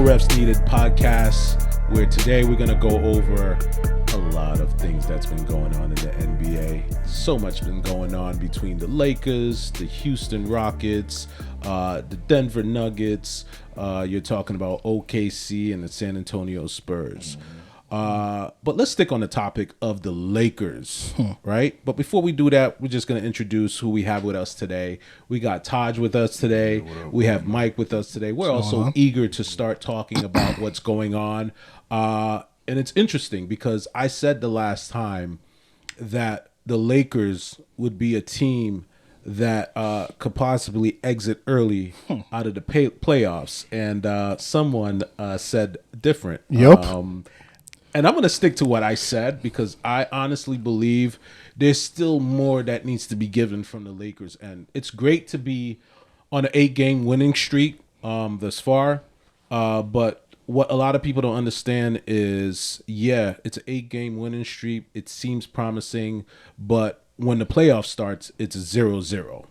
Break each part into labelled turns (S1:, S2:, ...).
S1: Refs Needed podcast, where today we're going to go over a lot of things that's been going on in the NBA. So much been going on between the Lakers, the Houston Rockets, the Denver Nuggets. You're talking about OKC and the San Antonio Spurs. But let's stick on the topic of the Lakers, right? But before we do that, we're just going to introduce who we have with us today. We got Taj with us today. We have Mike with us today. We're also eager to start talking about what's going on. And it's interesting because I said the last time that the Lakers would be a team that could possibly exit early out of the playoffs. And someone said different.
S2: Yep.
S1: And I'm going to stick to what I said because I honestly believe there's still more that needs to be given from the Lakers. And it's great to be on an 8-game winning streak thus far. But what a lot of people don't understand is, it's an 8-game winning streak. It seems promising. But when the playoff starts, it's 0-0,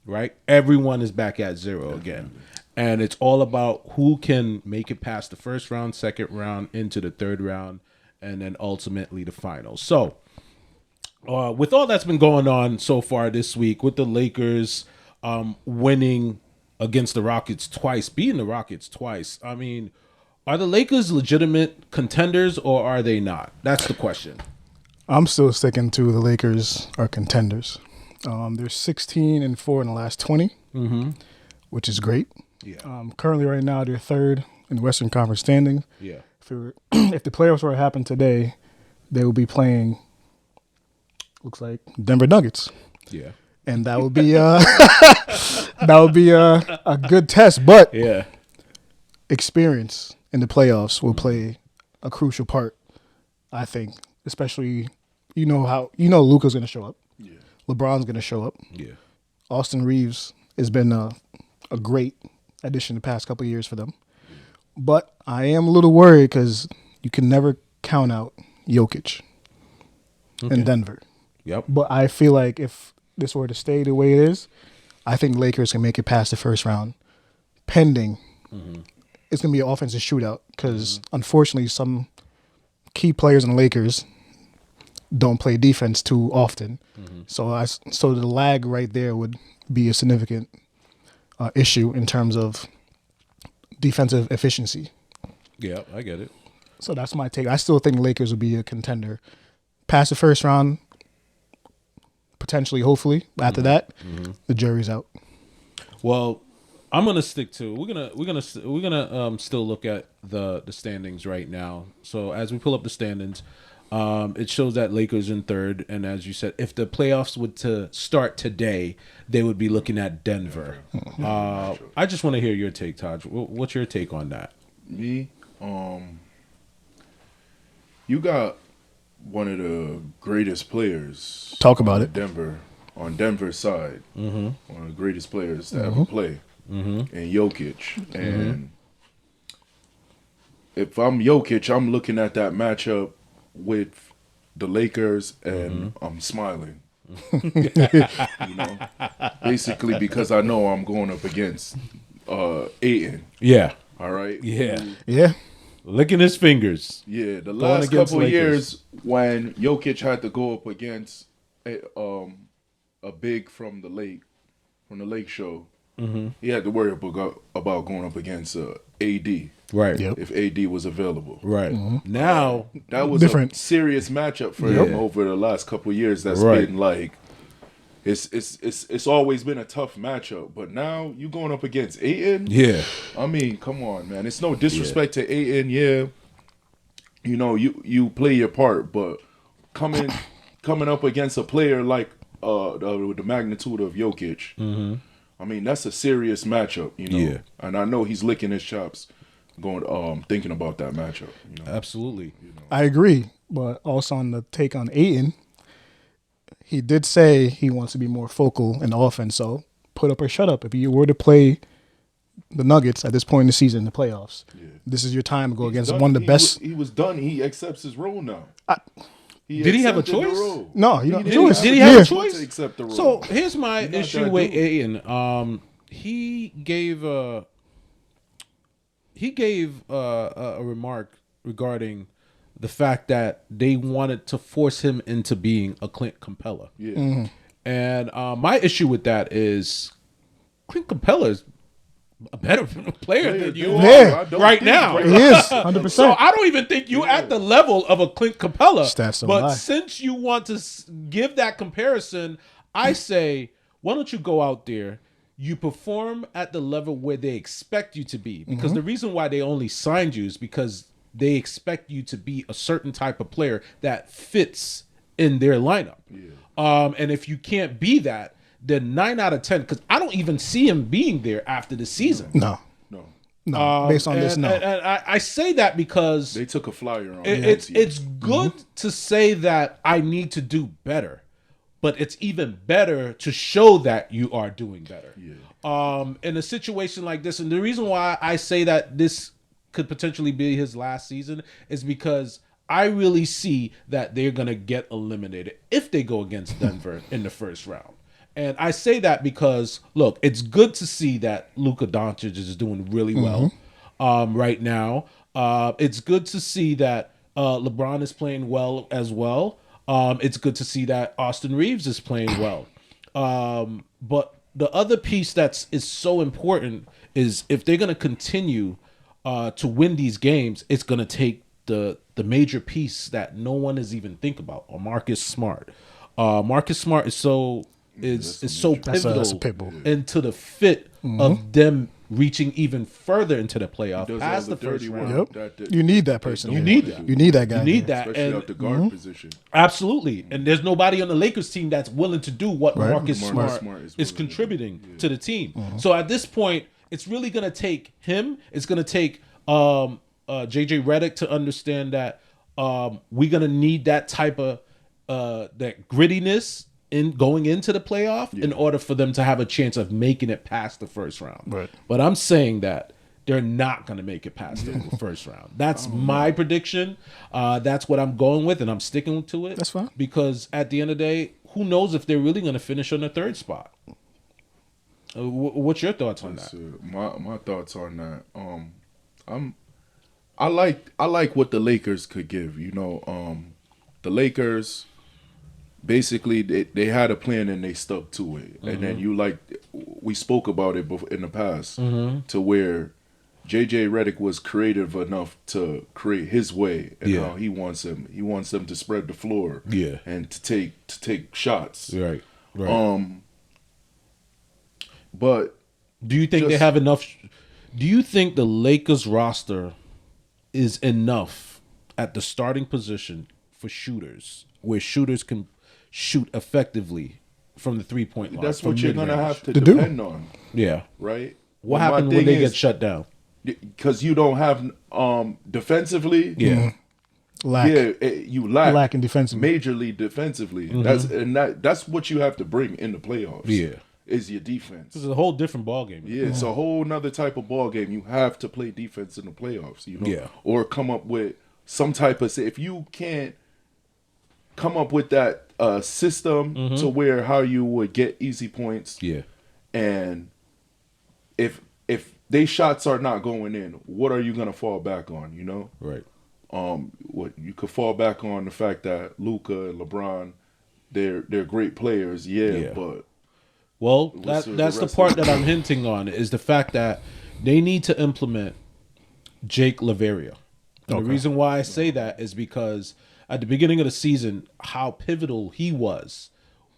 S1: right? Everyone is back at 0 again. And it's all about who can make it past the first round, second round, into the third round, and then ultimately the finals. So, with all that's been going on so far this week, with the Lakers winning against the Rockets twice, beating the Rockets twice, I mean, are the Lakers legitimate contenders or are they not? That's the question.
S2: I'm still sticking to the Lakers are contenders. They're 16-4 in the last 20, which is great.
S1: Yeah.
S2: Currently, right now, they're third in the Western Conference standings.
S1: Yeah.
S2: If the playoffs were to happen today, they will be playing, looks like, Denver Nuggets.
S1: Yeah.
S2: And that would be a good test. But experience in the playoffs will play a crucial part, I think. Especially, Luka's going to show up. Yeah. LeBron's going to show up.
S1: Yeah.
S2: Austin Reeves has been a great addition the past couple of years for them. But I am a little worried because you can never count out Jokic in Denver.
S1: Yep.
S2: But I feel like if this were to stay the way it is, I think Lakers can make it past the first round, pending. It's going to be an offensive shootout because, unfortunately, some key players in the Lakers don't play defense too often. So the lag right there would be a significant issue in terms of defensive efficiency.
S1: Yeah, I get it.
S2: So that's my take. I still think Lakers will be a contender. Past the first round, potentially, hopefully. After that, the jury's out.
S1: Well, I'm gonna stick to. We're gonna still look at the standings right now. So as we pull up the standings, it shows that Lakers in third, and as you said, if the playoffs would to start today, they would be looking at Denver. I just want to hear your take, Taj. What's your take on that?
S3: Me, you got one of the greatest players.
S2: Talk about it.
S3: On Denver's side, one of the greatest players to ever play, and Jokic. And if I'm Jokic, I'm looking at that matchup with the Lakers, and I'm smiling. Basically because I know I'm going up against Ayton.
S1: Yeah.
S3: All right.
S2: Yeah.
S1: Licking his fingers.
S3: Yeah. The last couple of years when Jokic had to go up against a big from the Lake Show, he had to worry about going up against AD.
S1: Right.
S2: Yep.
S3: If AD was available.
S1: Right. Now
S3: that was
S2: different.
S3: a serious matchup for him over the last couple of years. That's been like it's always been a tough matchup. But now you going up against Ayton?
S1: Yeah.
S3: I mean, come on, man. It's no disrespect to Ayton, you play your part, but coming up against a player like the magnitude of Jokic, I mean, that's a serious matchup,
S1: Yeah.
S3: And I know he's licking his chops thinking about that matchup.
S1: Absolutely.
S2: I agree. But also on the take on Ayton, he did say he wants to be more focal in the offense. So put up or shut up. If you were to play the Nuggets at this point in the season, in the playoffs, this is your time to go against one of the best.
S3: He was done. He accepts his role now.
S1: Did he have a choice?
S2: No, he don't.
S1: Did he have a choice?
S3: To accept the role.
S1: So here's my issue with Ayton. He gave he gave a remark regarding the fact that they wanted to force him into being a Clint Capella.
S3: Yeah.
S1: And my issue with that is Clint Capella is a better player than you
S2: Yeah.
S1: are right now.
S2: He is 100%.
S1: So I don't even think you're at the level of a Clint Capella.
S2: Stats don't
S1: But
S2: lie.
S1: since you want to give that comparison, I say, why don't you go out there? You perform at the level where they expect you to be. Because the reason why they only signed you is because they expect you to be a certain type of player that fits in their lineup. And if you can't be that, then 9 out of 10, because I don't even see him being there after the season.
S2: No. Based on this, no.
S1: And I say that because
S3: They took a flyer on
S1: it's good to say that I need to do better, but it's even better to show that you are doing better. In a situation like this, and the reason why I say that this could potentially be his last season is because I really see that they're going to get eliminated if they go against Denver in the first round. And I say that because, look, it's good to see that Luka Doncic is doing really well right now. It's good to see that LeBron is playing well as well. It's good to see that Austin Reeves is playing well. But the other piece is so important is if they're going to continue to win these games, it's going to take the major piece that no one is even think about, Marcus Smart. Marcus Smart is so pivotal into the fit of them reaching even further into the playoff past the first round.
S2: You need that person.
S1: You need that.
S2: You need that guy.
S1: You need that.
S3: Especially
S1: And
S3: out the guard position.
S1: absolutely. And there's nobody on the Lakers team that's willing to do what Marcus
S3: Smart
S1: Smart
S3: is
S1: is
S3: willing
S1: contributing
S3: to do.
S1: to the team. So at this point, it's really going to take him. It's going to take JJ Redick to understand that we're going to need that type of that grittiness in going into the playoff in order for them to have a chance of making it past the first round.
S2: Right.
S1: But I'm saying that they're not going to make it past the first round. That's my prediction. That's what I'm going with, and I'm sticking to it.
S2: That's fine. Because
S1: at the end of the day, who knows if they're really going to finish on the third spot? What's your thoughts on that?
S3: My thoughts on that. I like what the Lakers could give. You know, the Lakers basically they had a plan and they stuck to it. And then we spoke about it in the past to where JJ Redick was creative enough to create his way and how he wants them. He wants them to spread the floor and to take shots.
S1: Right.
S3: But
S1: do you think they have enough? Do you think the Lakers roster is enough at the starting position for shooters, where shooters can shoot effectively from the 3-point line?
S3: That's what you're gonna have to
S2: do.
S3: depend on.
S1: Yeah.
S3: Right.
S1: What happened when they get shut down?
S3: Because you don't have defensively.
S1: Yeah.
S3: You lack
S2: lacking defensively.
S3: majorly defensively. That's what you have to bring in the playoffs.
S1: Yeah.
S3: Is your defense.
S1: This is a whole different ball game.
S3: Yeah, it's a whole nother type of ball game. You have to play defense in the playoffs, you know, or come up with some type of. If you can't come up with that system to where how you would get easy points, and if they shots are not going in, what are you gonna fall back on? You know,
S1: Right.
S3: What you could fall back on the fact that Luka and LeBron, they're great players, but.
S1: Well,
S3: What's
S1: that's the
S3: rest
S1: part
S3: of
S1: that I'm hinting on is the fact that they need to implement Jake LaVeria. And the reason why I say that is because at the beginning of the season, how pivotal he was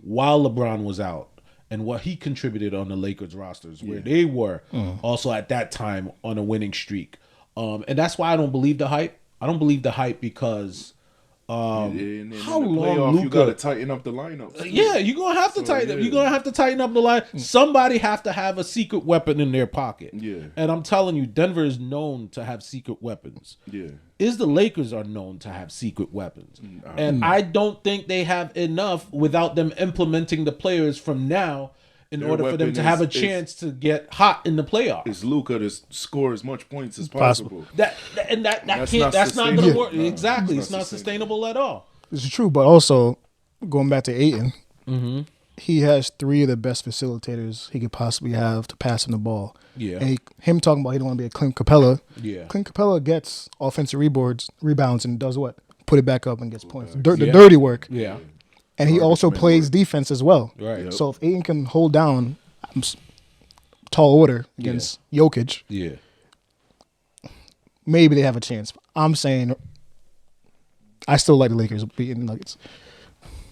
S1: while LeBron was out and what he contributed on the Lakers rosters, where they were also at that time on a winning streak. And that's why I don't believe the hype. I don't believe the hype because
S3: And
S1: how
S3: in the
S1: long
S3: playoff,
S1: Luka?
S3: you got to tighten up the lineup.
S1: Yeah, you're gonna have to tighten up. You're gonna have to tighten up the line. Somebody have to have a secret weapon in their pocket.
S3: Yeah.
S1: And I'm telling you, Denver is known to have secret weapons.
S3: Yeah.
S1: The Lakers are known to have secret weapons. And I don't think they have enough without them implementing the players from now in
S3: Their
S1: order for them
S3: weapon
S1: to have a
S3: is-
S1: chance to get hot in the playoffs.
S3: Is Luka to score as much points as possible?
S1: That's not
S3: That's
S1: gonna
S3: sustainable.
S1: work.
S3: No,
S1: exactly.
S3: it's
S1: It's
S3: not
S1: not sustainable at all.
S2: This is true, but also going back to Ayton, he has 3 of the best facilitators he could possibly have to pass him the ball.
S1: Yeah.
S2: And him talking about he don't want to be a Clint Capella.
S1: Yeah.
S2: Clint Capella gets offensive rebounds, and does what? Put it back up and gets points. The
S1: Yeah.
S2: dirty work.
S1: Yeah.
S2: And he also plays defense as well.
S1: Right.
S3: Yep.
S2: So if Ayton can hold down tall order against Jokic,
S1: Yeah.
S2: maybe they have a chance. I'm saying I still like the Lakers beating the Nuggets.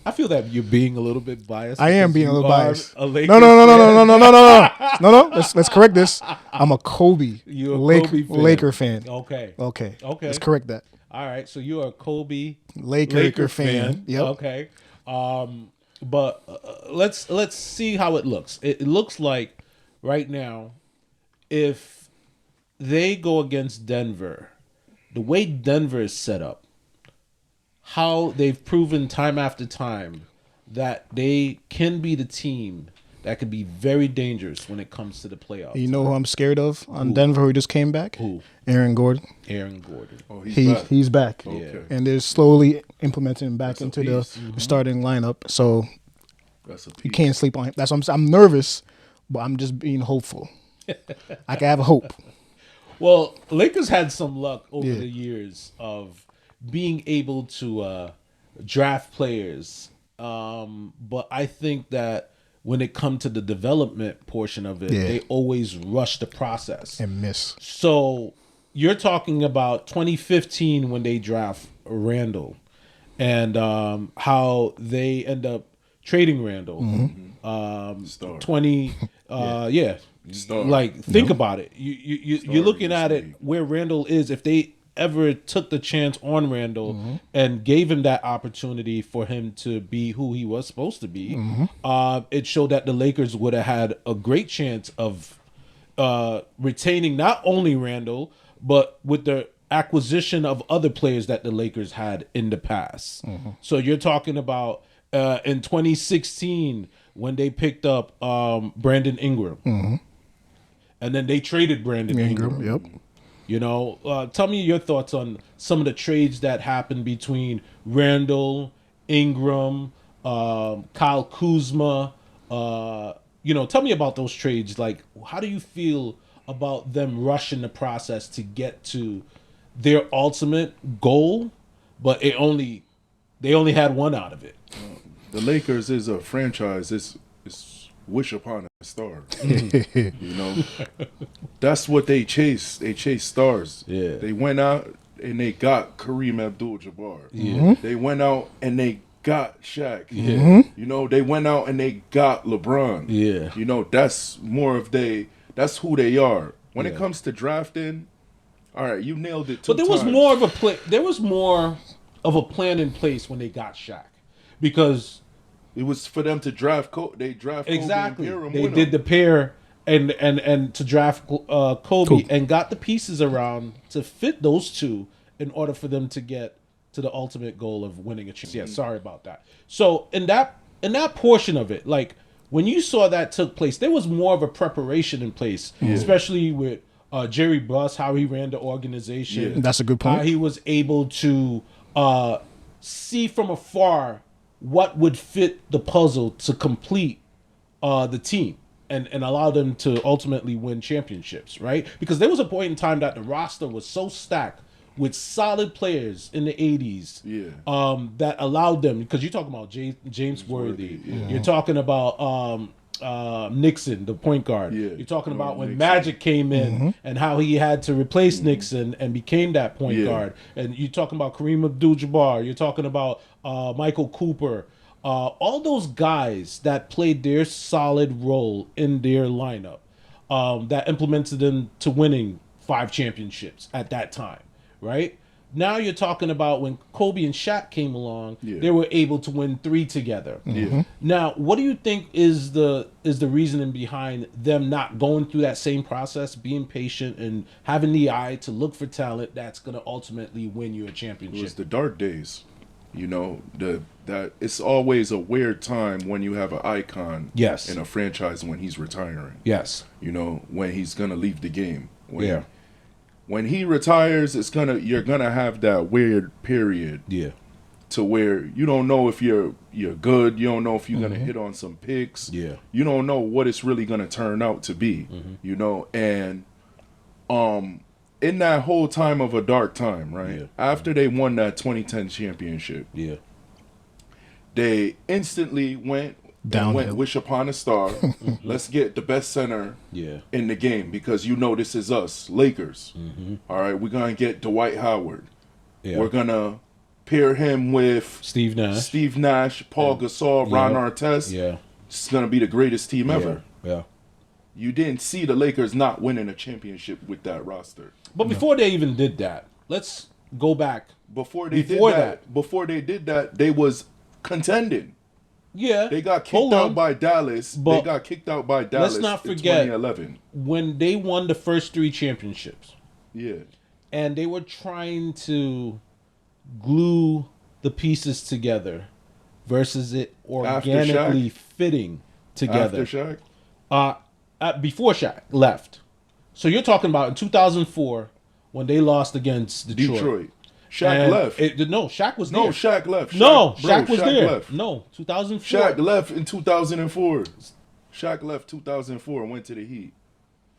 S1: I feel that you're being a little bit biased.
S2: I am
S1: because
S2: being a
S1: you
S2: little
S1: are
S2: biased.
S1: A Lakers
S2: No.
S1: fan.
S2: No. Let's correct this. I'm a Kobe,
S1: You're a
S2: Laker,
S1: Kobe fan.
S2: Laker fan.
S1: Okay.
S2: Okay.
S1: Okay.
S2: Let's correct that.
S1: All right. So you're a Kobe
S2: Laker fan. Yep.
S1: Okay. But let's see how it looks. It looks like right now, if they go against Denver, the way Denver is set up, how they've proven time after time that they can be the team that could be very dangerous when it comes to the playoffs.
S2: You know who I'm scared of on Denver who just came back?
S1: Who?
S2: Aaron Gordon.
S1: Aaron Gordon.
S3: Oh, back.
S2: He's back.
S3: Okay.
S2: And they're slowly implementing him back
S3: That's a
S2: into
S3: piece.
S2: the starting lineup. So
S3: That's a piece.
S2: you can't sleep on him. That's what I'm nervous, but I'm just being hopeful. I can have a hope.
S1: Well, Lakers had some luck over
S2: Yeah.
S1: the years of being able to draft players. But I think that when it comes to the development portion of it,
S2: Yeah.
S1: they always rush the process.
S2: And miss.
S1: So you're talking about 2015 when they draft Randall and how they end up trading Randall.
S3: Star.
S1: 20,
S3: Star.
S1: like think about it. You're looking at it
S3: league.
S1: where Randall is. If they ever took the chance on Randall and gave him that opportunity for him to be who he was supposed to be, it showed that the Lakers would have had a great chance of retaining not only Randall, but with the acquisition of other players that the Lakers had in the past. So you're talking about in 2016 when they picked up Brandon Ingram. And then they traded Brandon Ingram.
S2: Yep.
S1: You know, tell me your thoughts on some of the trades that happened between Randall, Ingram, Kyle Kuzma. Tell me about those trades. Like, how do you feel about them rushing the process to get to their ultimate goal, but they only had one out of it?
S3: The Lakers is a franchise. It's wish upon a star. You know, that's what they chase. They chase stars.
S1: Yeah.
S3: They went out and they got Kareem Abdul-Jabbar.
S1: Yeah.
S3: They went out and they got Shaq.
S1: Yeah.
S3: You know, they went out and they got LeBron.
S1: Yeah.
S3: You know, that's more of that's who they are. When it
S1: Yeah.
S3: comes to drafting, all right, you nailed it.
S1: But there was more of a play. There was more of a plan in place when they got Shaq, because
S3: It was for them to draft. They draft
S1: exactly
S3: Kobe and
S1: they
S3: win
S1: did
S3: them.
S1: the pair and to draft Kobe and got the pieces around to fit those two in order for them to get to the ultimate goal of winning a championship. Yeah, sorry about that. So in that portion of it, like when you saw that took place, there was more of a preparation in place, especially with Jerry Buss, how he ran the organization.
S2: Yeah. That's a good point.
S1: How he was able to see from afar what would fit the puzzle to complete the team and allow them to ultimately win championships, right? Because there was a point in time that the roster was so stacked with solid players in the 80s that allowed them, because you're talking about James Worthy, you're talking about Nixon, the point guard.
S3: Yeah.
S1: You're talking about when
S3: Nixon.
S1: Magic came in and how he had to replace Nixon and became that point guard. And you're talking about Kareem Abdul-Jabbar. You're talking about Michael Cooper. All those guys that played their solid role in their lineup that implemented them to winning 5 championships at that time, right? Now you're talking about when Kobe and Shaq came along, they were able to win 3 together. Now, what do you think is the reasoning behind them not going through that same process, being patient and having the eye to look for talent that's going to ultimately win you a
S3: It was
S1: championship?
S3: the dark days. You know, that it's always a weird time when you have an icon
S1: Yes.
S3: in a franchise when he's retiring.
S1: Yes.
S3: You know, when he's gonna leave the game.
S1: Yeah.
S3: When he retires, you're gonna have that weird period
S1: Yeah.
S3: to where you don't know if you're good. You don't know if you're gonna hit on some picks.
S1: Yeah.
S3: You don't know what it's really gonna turn out to be. You know, and in that whole time of a dark time, right?
S1: Yeah.
S3: After they won that 2010 championship,
S1: Yeah.
S3: they instantly went
S2: Downhill.
S3: wish upon a star. Let's get the best center
S1: Yeah.
S3: in the game because you know this is us, Lakers. All right, we're gonna get Dwight Howard.
S1: Yeah.
S3: We're gonna pair him with
S1: Steve Nash.
S3: Paul Gasol, Ron
S1: Yeah.
S3: Artest.
S1: Yeah.
S3: It's gonna be the greatest team ever.
S1: Yeah.
S3: You didn't see the Lakers not winning a championship with that roster.
S1: But before they even did that, let's go back.
S3: Before they
S1: Before
S3: did that, they was contending.
S1: Yeah.
S3: They got kicked
S1: Hold
S3: out
S1: on.
S3: by Dallas.
S1: But
S3: They got kicked out by Dallas
S1: let's not
S3: in
S1: forget
S3: 2011.
S1: when they won the first 3 championships.
S3: Yeah.
S1: And they were trying to glue the pieces together versus it organically fitting together.
S3: After Shaq?
S1: Before Shaq left. So you're talking about in 2004 when they lost against
S3: Detroit. Shaq
S1: And
S3: left.
S1: No, Shaq was
S3: No,
S1: there.
S3: Shaq left.
S1: Shaq was
S3: Shaq
S1: there.
S3: left.
S1: No, 2004.
S3: Shaq left in 2004. Shaq left 2004 and went to the Heat.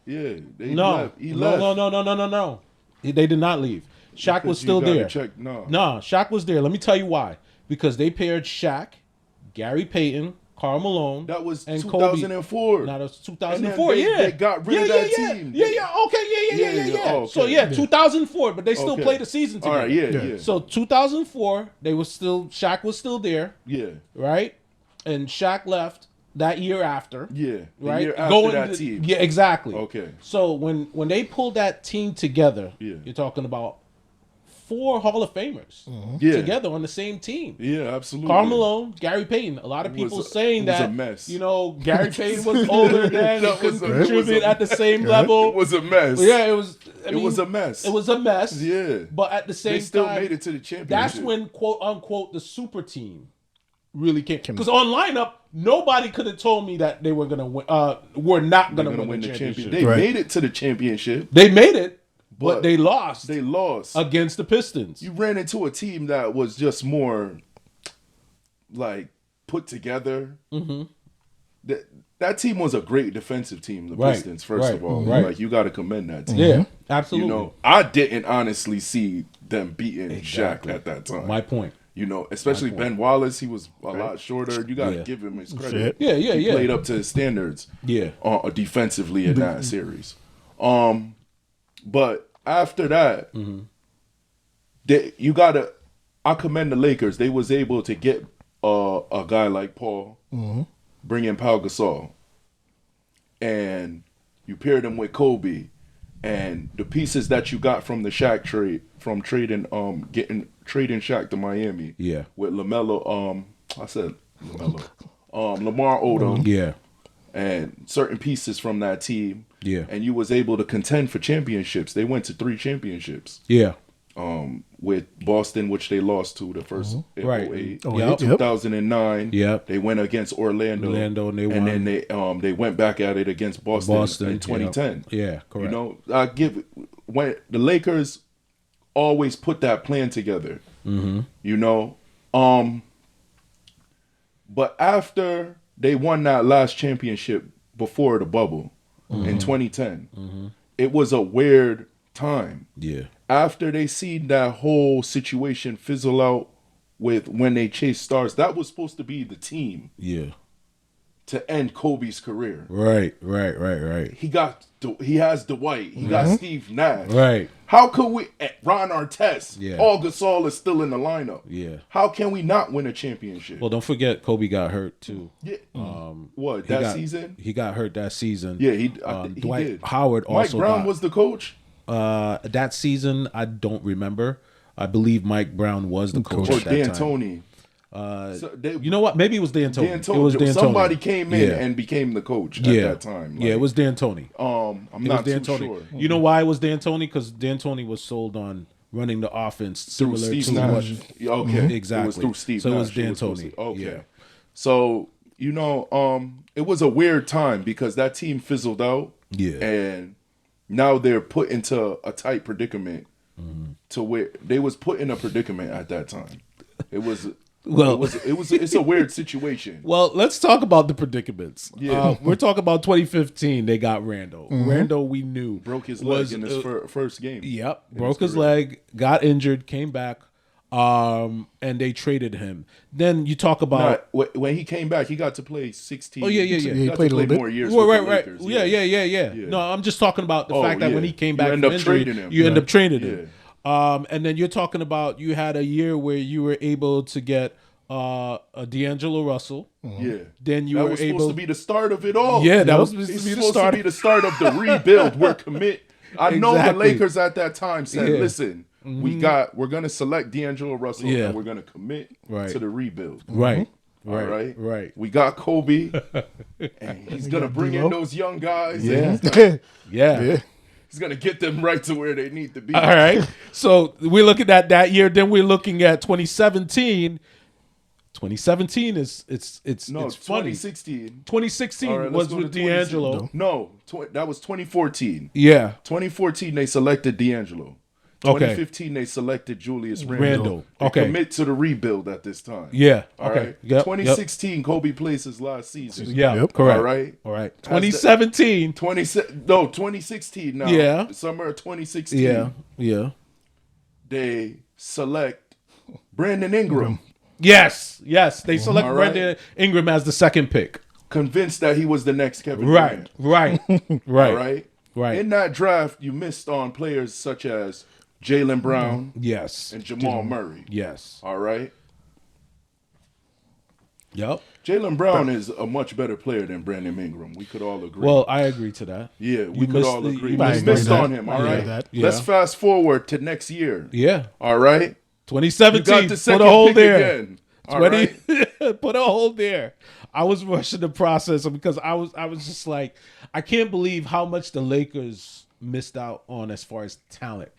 S3: Yeah, they left. He left.
S1: No. They did not leave. Shaq was
S3: Because
S1: still
S3: you gotta
S1: there.
S3: check- no.
S1: Nah, Shaq was there. Let me tell you why. Because they paired Shaq, Gary Payton, Karl Malone,
S3: That was
S1: and
S3: 2004.
S1: Kobe. No, that was
S3: And
S1: 2004.
S3: then
S1: Yeah,
S3: they got rid of that team.
S1: Yeah. Okay. Yeah.
S3: Oh, okay.
S1: So yeah, 2004, but they still
S3: Okay.
S1: played the season together.
S3: All right, yeah.
S1: So 2004, Shaq was still there,
S3: Yeah,
S1: right? And Shaq left that year after.
S3: yeah. The
S1: Right,
S3: year after that team.
S1: Yeah, exactly.
S3: Okay.
S1: So when they pulled that team together,
S3: Yeah.
S1: you're talking about 4 Hall of Famers
S3: Yeah.
S1: together on the same team.
S3: Yeah, absolutely.
S1: Karl Malone, Gary Payton. A lot of
S3: It was
S1: people
S3: a-
S1: saying
S3: it was
S1: that
S3: a mess.
S1: Gary Payton was older than
S3: That
S1: couldn't
S3: was a- it was
S1: contribute
S3: a-
S1: at the same
S3: It
S1: level.
S3: was a mess.
S1: Yeah, it was. I
S3: It
S1: mean,
S3: was a mess.
S1: It was a mess.
S3: Yeah.
S1: But at the same
S3: They still
S1: time,
S3: made it to the championship.
S1: that's when quote unquote the super team really came. Because on lineup, nobody could have told me that they were gonna win. Were not
S3: they're
S1: gonna
S3: gonna
S1: win
S3: win
S1: the
S3: the
S1: championship.
S3: championship. They
S2: Right.
S3: made it to the championship.
S1: They made it, but
S3: But
S1: they lost
S3: They lost.
S1: against the Pistons.
S3: You ran into a team that was just more like put together. Mm-hmm. That team was a great defensive team, the
S1: Right,
S3: Pistons, first
S1: right,
S3: of all.
S1: right.
S3: Like, you got to commend that team.
S1: Yeah,
S3: You
S1: absolutely.
S3: know, I didn't honestly see them beating
S1: Exactly.
S3: Shaq at that time.
S1: My point.
S3: You know, especially Ben Wallace, he was a lot shorter. You got to
S1: Yeah.
S3: give him his credit.
S1: Yeah,
S3: He played up to his standards.
S1: Yeah.
S3: Defensively in that series. But after that, I commend the Lakers. They was able to get a guy like Paul, bring in Pau Gasol, and you paired him with Kobe, and the pieces that you got from the Shaq trade, from trading Shaq to Miami,
S1: Yeah.
S3: with LaMelo, I said LaMelo, Lamar Odom,
S1: Yeah.
S3: and certain pieces from that team.
S1: Yeah.
S3: And you was able to contend for championships. They went to 3 championships.
S1: Yeah.
S3: With Boston, which they lost to the first in
S1: Right.
S3: 08.
S2: Oh,
S1: Yep.
S3: 2009.
S1: Yep.
S3: They went against Orlando.
S1: And they won.
S3: then they went back at it against Boston, in 2010.
S1: Yeah, correct.
S3: You know, when the Lakers always put that plan together. Mm-hmm. You know, but after they won that last championship before the bubble in 2010, it was a weird time.
S1: Yeah.
S3: After they seen that whole situation fizzle out with when they chased stars, that was supposed to be the team
S1: Yeah.
S3: to end Kobe's career.
S1: Right.
S3: He has Dwight. He got Steve Nash.
S1: Right.
S3: How could we? Ron Artest.
S1: Yeah.
S3: Paul Gasol is still in the lineup.
S1: Yeah.
S3: How can we not win a championship?
S1: Well, don't forget Kobe got hurt too.
S3: Yeah.
S1: He
S3: that
S1: got-
S3: season?
S1: He got hurt that season.
S3: Yeah, he
S1: Dwight
S3: did.
S1: Howard
S3: Mike
S1: also
S3: Brown
S1: got,
S3: was the coach.
S1: that season. I don't remember. I believe Mike Brown was the coach
S3: Or
S1: at that time.
S3: D'Antoni.
S1: You know what? Maybe it was D'Antoni. It was D'Antoni.
S3: Somebody came in
S1: Yeah.
S3: and became the coach at
S1: Yeah.
S3: that time.
S1: Yeah, it was D'Antoni.
S3: I'm
S1: It
S3: not
S1: was
S3: too
S1: D'Antoni.
S3: sure.
S1: You know why it was D'Antoni? Because D'Antoni was sold on running the offense
S3: Through
S1: similar
S3: Steve
S1: to
S3: Nash.
S1: what.
S3: Okay,
S1: Exactly.
S3: It was through Steve
S1: So it
S3: Nash.
S1: was D'Antoni.
S3: Okay.
S1: Yeah.
S3: So you know, it was a weird time because that team fizzled out.
S1: Yeah.
S3: And now they're put into a tight predicament
S1: Mm-hmm.
S3: to where they was put in a predicament at that time. It was.
S1: Well,
S3: It's a weird situation.
S1: Well, let's talk about the predicaments.
S3: Yeah.
S1: We're talking about 2015. They got Randall. Randall, we knew
S3: Broke his leg in his first game.
S1: Yep, broke his leg, got injured, came back, and they traded him. Then you talk about
S3: When he came back, he got to play 16.
S1: Oh, yeah.
S2: He
S3: got
S2: played
S3: to
S2: a little bit.
S3: more years.
S1: Well,
S3: with
S1: right,
S3: the
S1: right.
S3: Lakers.
S1: Yeah. No, I'm just talking about the fact that when he came back
S3: You end
S1: from
S3: up
S1: injury,
S3: trading him.
S1: you end up trading him.
S3: Yeah.
S1: And then you're talking about you had a year where you were able to get a D'Angelo Russell.
S3: Yeah.
S1: Then you
S3: that
S1: were
S3: was
S1: able
S3: supposed to be the start of it all.
S1: Yeah, that was
S3: It's
S1: supposed to be the
S3: supposed
S1: start.
S3: to be the start of the rebuild. We're commit. I know the
S1: Exactly.
S3: Lakers at that time said,
S1: Yeah.
S3: "Listen, we're gonna select D'Angelo Russell
S1: Yeah.
S3: and we're gonna commit
S1: Right.
S3: to the rebuild."
S1: Right.
S3: All right.
S1: Right.
S3: We got Kobe, and he's gonna bring in those young guys.
S1: Yeah.
S3: and
S1: Yeah.
S3: he's gonna get them right to where they need to be.
S1: All right. So we're looking at that year. Then we're looking at 2017. 2017 is it's
S3: No,
S1: it's funny.
S3: 2016.
S1: 2016
S3: All right, let's
S1: was
S3: go
S1: with
S3: to 2016.
S1: D'Angelo.
S3: No, that was 2014.
S1: Yeah.
S3: 2014 they selected D'Angelo.
S1: Okay.
S3: 2015 they selected Julius
S1: Randle.
S3: They
S1: Okay.
S3: commit to the rebuild at this time.
S1: Yeah.
S3: All
S1: Okay.
S3: right.
S1: Yep.
S3: 2016 Kobe plays his last season.
S1: Yeah.
S2: Yep.
S1: Correct.
S3: All right.
S1: All right. 2017.
S3: 2016 now.
S1: Yeah.
S3: Summer of 2016.
S1: Yeah. Yeah.
S3: They select Brandon Ingram.
S1: Yes. They select
S3: All right.
S1: Brandon Ingram as the second pick.
S3: Convinced that he was the next Kevin
S1: Right.
S3: Durant.
S1: Right.
S3: All
S1: Right.
S3: right.
S1: Right.
S3: In that draft, you missed on players such as Jaylen Brown
S1: Yes.
S3: and Jamal Murray.
S1: Yes.
S3: All right.
S1: Yep.
S3: Jaylen Brown is a much better player than Brandon Ingram. We could all agree.
S1: Well, I agree to that.
S3: yeah,
S1: you
S3: we could
S1: missed
S3: all
S1: the-
S3: agree.
S1: you
S3: We
S1: missed
S3: missed
S2: that.
S3: on him. All
S2: I
S3: right.
S2: agree that.
S3: Let's fast forward to next year.
S1: Yeah.
S3: All right. You
S1: 2017.
S3: got the
S1: Put
S3: second
S1: a hold
S3: pick
S1: there.
S3: again. All right.
S1: 20 put a hold there. I was rushing the process because I was just like, I can't believe how much the Lakers missed out on as far as talent.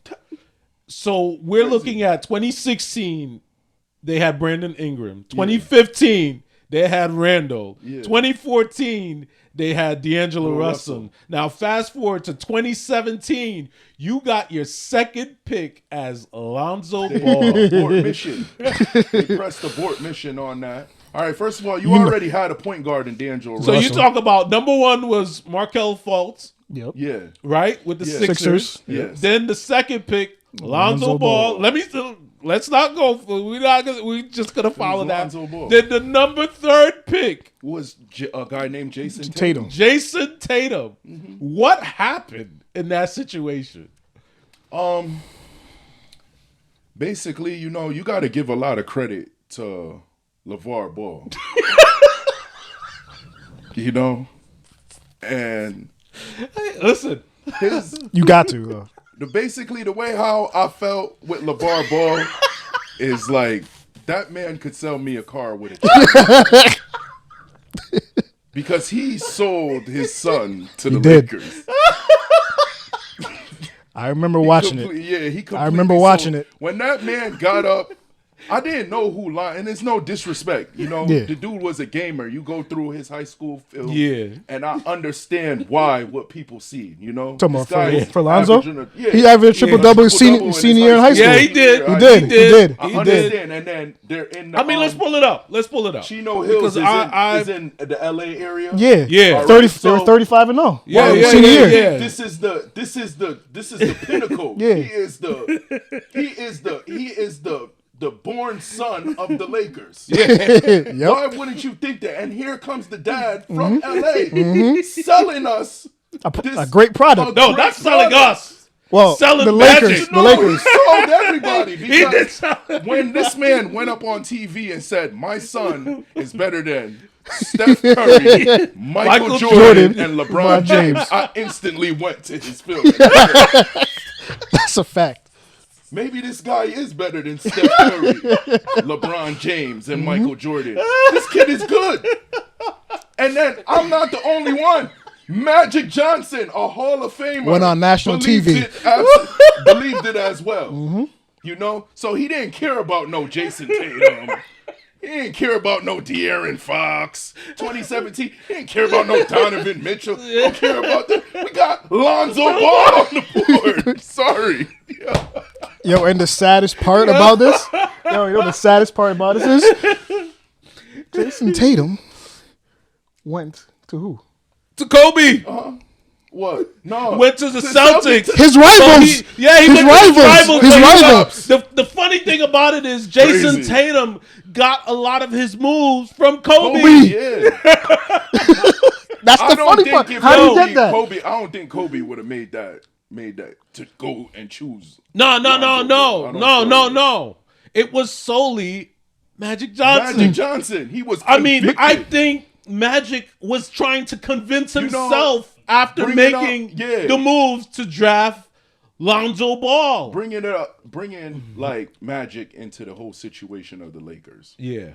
S1: So we're looking at 2016, they had Brandon Ingram. 2015, they had Randall.
S3: Yeah.
S1: 2014, they had D'Angelo Russell.
S3: Russell.
S1: Now fast forward to 2017, you got your second pick as Alonzo Ball.
S3: Abort mission. They pressed abort mission on that. All right. First of all, you already had a point guard in D'Angelo
S1: So
S3: Russell.
S1: you talk about number one was Markel Fultz,
S2: Yep.
S3: Yeah.
S1: right, with the
S3: Yeah.
S1: Sixers.
S2: Sixers.
S3: Yes.
S1: Then the second pick, Lonzo Ball. Let's not go. We're just gonna follow that.
S3: Lonzo Ball.
S1: Then the number third pick,
S3: Was a guy named Jason
S2: Tatum.
S1: Jason Tatum. What happened in that situation?
S3: Basically, you know, you got to give a lot of credit to LeVar Ball. You know, and
S1: Hey, listen,
S3: his
S2: You got to.
S3: basically the way how I felt with LeVar Ball is like that man could sell me a car with it. Because he sold his son to the
S2: did.
S3: Lakers.
S2: I remember watching it.
S3: Yeah, he completely
S2: I remember watching it.
S3: When that man got up, I didn't know who lied, and it's no disrespect. You know,
S2: Yeah.
S3: the dude was a gamer. You go through his high school film,
S1: Yeah.
S3: and I understand why what people see. You know,
S2: Talking
S3: This
S2: about
S3: guy
S2: for,
S3: is
S2: for Lonzo?
S3: averaging a-
S2: He averaged triple-double
S3: triple-double in his
S2: senior year in high school.
S1: Yeah, he did.
S3: He
S2: did.
S1: He
S2: did.
S3: I
S1: He did.
S3: understand, and then they're in. The,
S1: I mean, let's pull it up. Let's pull it up.
S3: Chino Hills
S1: Because
S3: is in the LA area.
S2: Yeah.
S1: Yeah.
S3: All right,
S2: 30,
S3: so-
S2: they were 35 and 0.
S1: Yeah, yeah,
S2: senior
S1: yeah,
S2: year.
S1: yeah.
S3: This is the pinnacle.
S2: Yeah.
S3: He is the born son of the Lakers.
S2: Yep.
S3: Why wouldn't you think that? And here comes the dad from LA selling us
S2: A great product.
S1: No, not selling us.
S2: Well,
S1: selling
S2: the
S1: Magic.
S2: Lakers. The
S3: No,
S2: Lakers.
S3: he sold everybody
S1: He did
S3: because
S1: sell
S3: when this man went up on TV and said, "My son is better than Steph Curry, Michael Jordan, and LeBron James," I instantly went to his film.
S2: That's a fact.
S3: Maybe this guy is better than Steph Curry, LeBron James, and Michael Jordan. This kid is good. And then I'm not the only one. Magic Johnson, a Hall of Famer,
S2: Went on national
S3: believed
S2: TV.
S3: believed it as well. You know? So he didn't care about no Jason Tatum. He didn't care about no De'Aaron Fox. 2017, he didn't care about no Donovan Mitchell. He didn't care about that. We got Lonzo Ball on the board. Sorry.
S2: Yo, and the saddest part about this, you know the saddest part about this is Jason Tatum went to who?
S1: To Kobe.
S3: What? No.
S1: Went to the Celtics.
S2: His rivals.
S1: He went
S2: His
S1: to
S2: rivals. His rivals.
S1: The funny thing about it is Jason
S3: Crazy.
S1: Tatum got a lot of his moves from Kobe.
S3: Yeah.
S2: That's the funny part. How do you get that?
S3: Kobe, I don't think Kobe would have made that to go and choose.
S1: No.
S3: Lonzo.
S1: It was solely Magic Johnson.
S3: Magic Johnson. He was.
S1: I mean,
S3: convicted.
S1: I think Magic was trying to convince
S3: know,
S1: himself after
S3: bringing up-
S1: making
S3: yeah.
S1: the moves to draft Lonzo Ball.
S3: bringing like Magic into the whole situation of the Lakers.
S1: Yeah.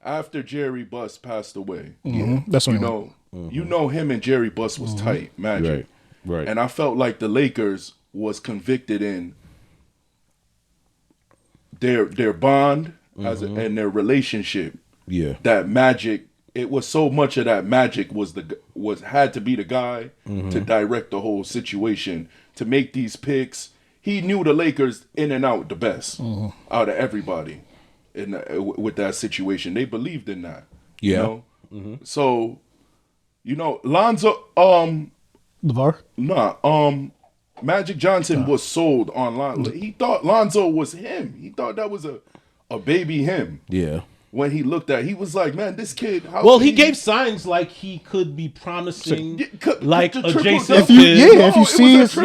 S3: After Jerry Buss passed away,
S2: That's what
S3: you know him and Jerry Buss was tight, Magic.
S1: Right.
S3: And I felt like the Lakers was convicted in their bond and their relationship.
S1: Yeah.
S3: That Magic, it was so much of that Magic had to be the guy to direct the whole situation, to make these picks. He knew the Lakers in and out the best out of everybody with that situation. They believed in that.
S1: Yeah.
S3: You know? So, Lonzo
S2: LeVar?
S3: Magic Johnson was sold on Lonzo. He thought Lonzo was him. He thought that was a baby him.
S1: Yeah.
S3: When he looked at, he was like, "Man, this kid."
S1: Well, he gave signs like he could be promising, like
S3: the
S1: a
S3: triple
S1: Jason
S3: double.
S1: Kidd.
S2: if you see his
S1: Yeah.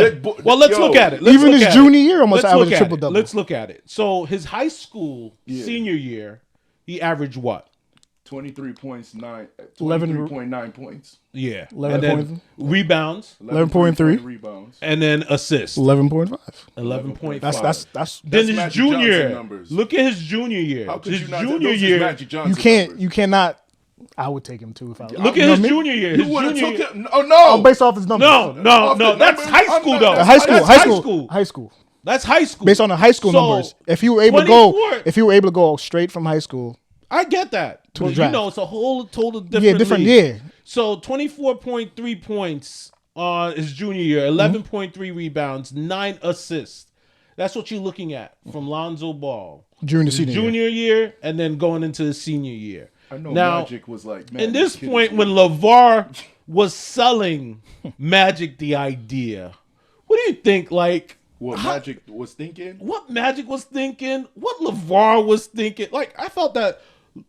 S3: That-
S1: Well, let's
S3: yo,
S1: look at it.
S2: even his junior year almost
S1: Let's
S2: averaged
S1: look at
S2: triple
S1: it.
S2: double.
S1: Let's look at it. So his high school senior year, he averaged what?
S3: 23 points,
S2: 11
S3: 23.9 points.
S1: Yeah,
S2: 11
S1: and then
S2: points.
S1: rebounds,
S2: 11.3
S3: rebounds.
S1: and then assists,
S2: 11.5.
S1: 11.5.
S2: That's
S1: Then his
S3: Magic
S1: junior
S3: Johnson
S1: year.
S3: numbers.
S1: Look at his junior year.
S3: How could
S1: His
S3: you not?
S1: junior
S3: Those is
S1: year.
S3: Magic Johnson numbers.
S2: you cannot. I would take him too if I
S1: Look
S2: you
S1: at
S2: know
S1: his
S2: what I mean?
S1: junior year.
S3: You
S1: His
S3: would have
S1: junior
S3: took
S1: year.
S3: it. Oh no!
S2: Based off his numbers.
S1: No.
S3: the
S1: That's
S3: numbers,
S1: high school though.
S3: that's
S2: High
S1: That's
S2: school. High school.
S1: That's high school.
S2: Based on the high school
S1: So,
S2: numbers. If you were able to go,
S1: 24
S2: if you were able to go straight from high school,
S1: I get that.
S2: the
S1: But
S2: draft.
S1: it's a whole total different.
S2: yeah, different
S1: league.
S2: year.
S1: So 24.3 points on his junior year, 11.3 rebounds, 9 assists. That's what you're looking at from Lonzo Ball.
S2: During the
S1: His
S2: senior year.
S1: junior year and then going into his senior year.
S3: I know
S1: Now,
S3: Magic was like, man,
S1: in this
S3: kid
S1: point,
S3: is
S1: when LeVar was selling Magic the idea, what do you think? Like,
S3: what Magic was thinking.
S1: what Magic was thinking, what LeVar was thinking. Like, I felt that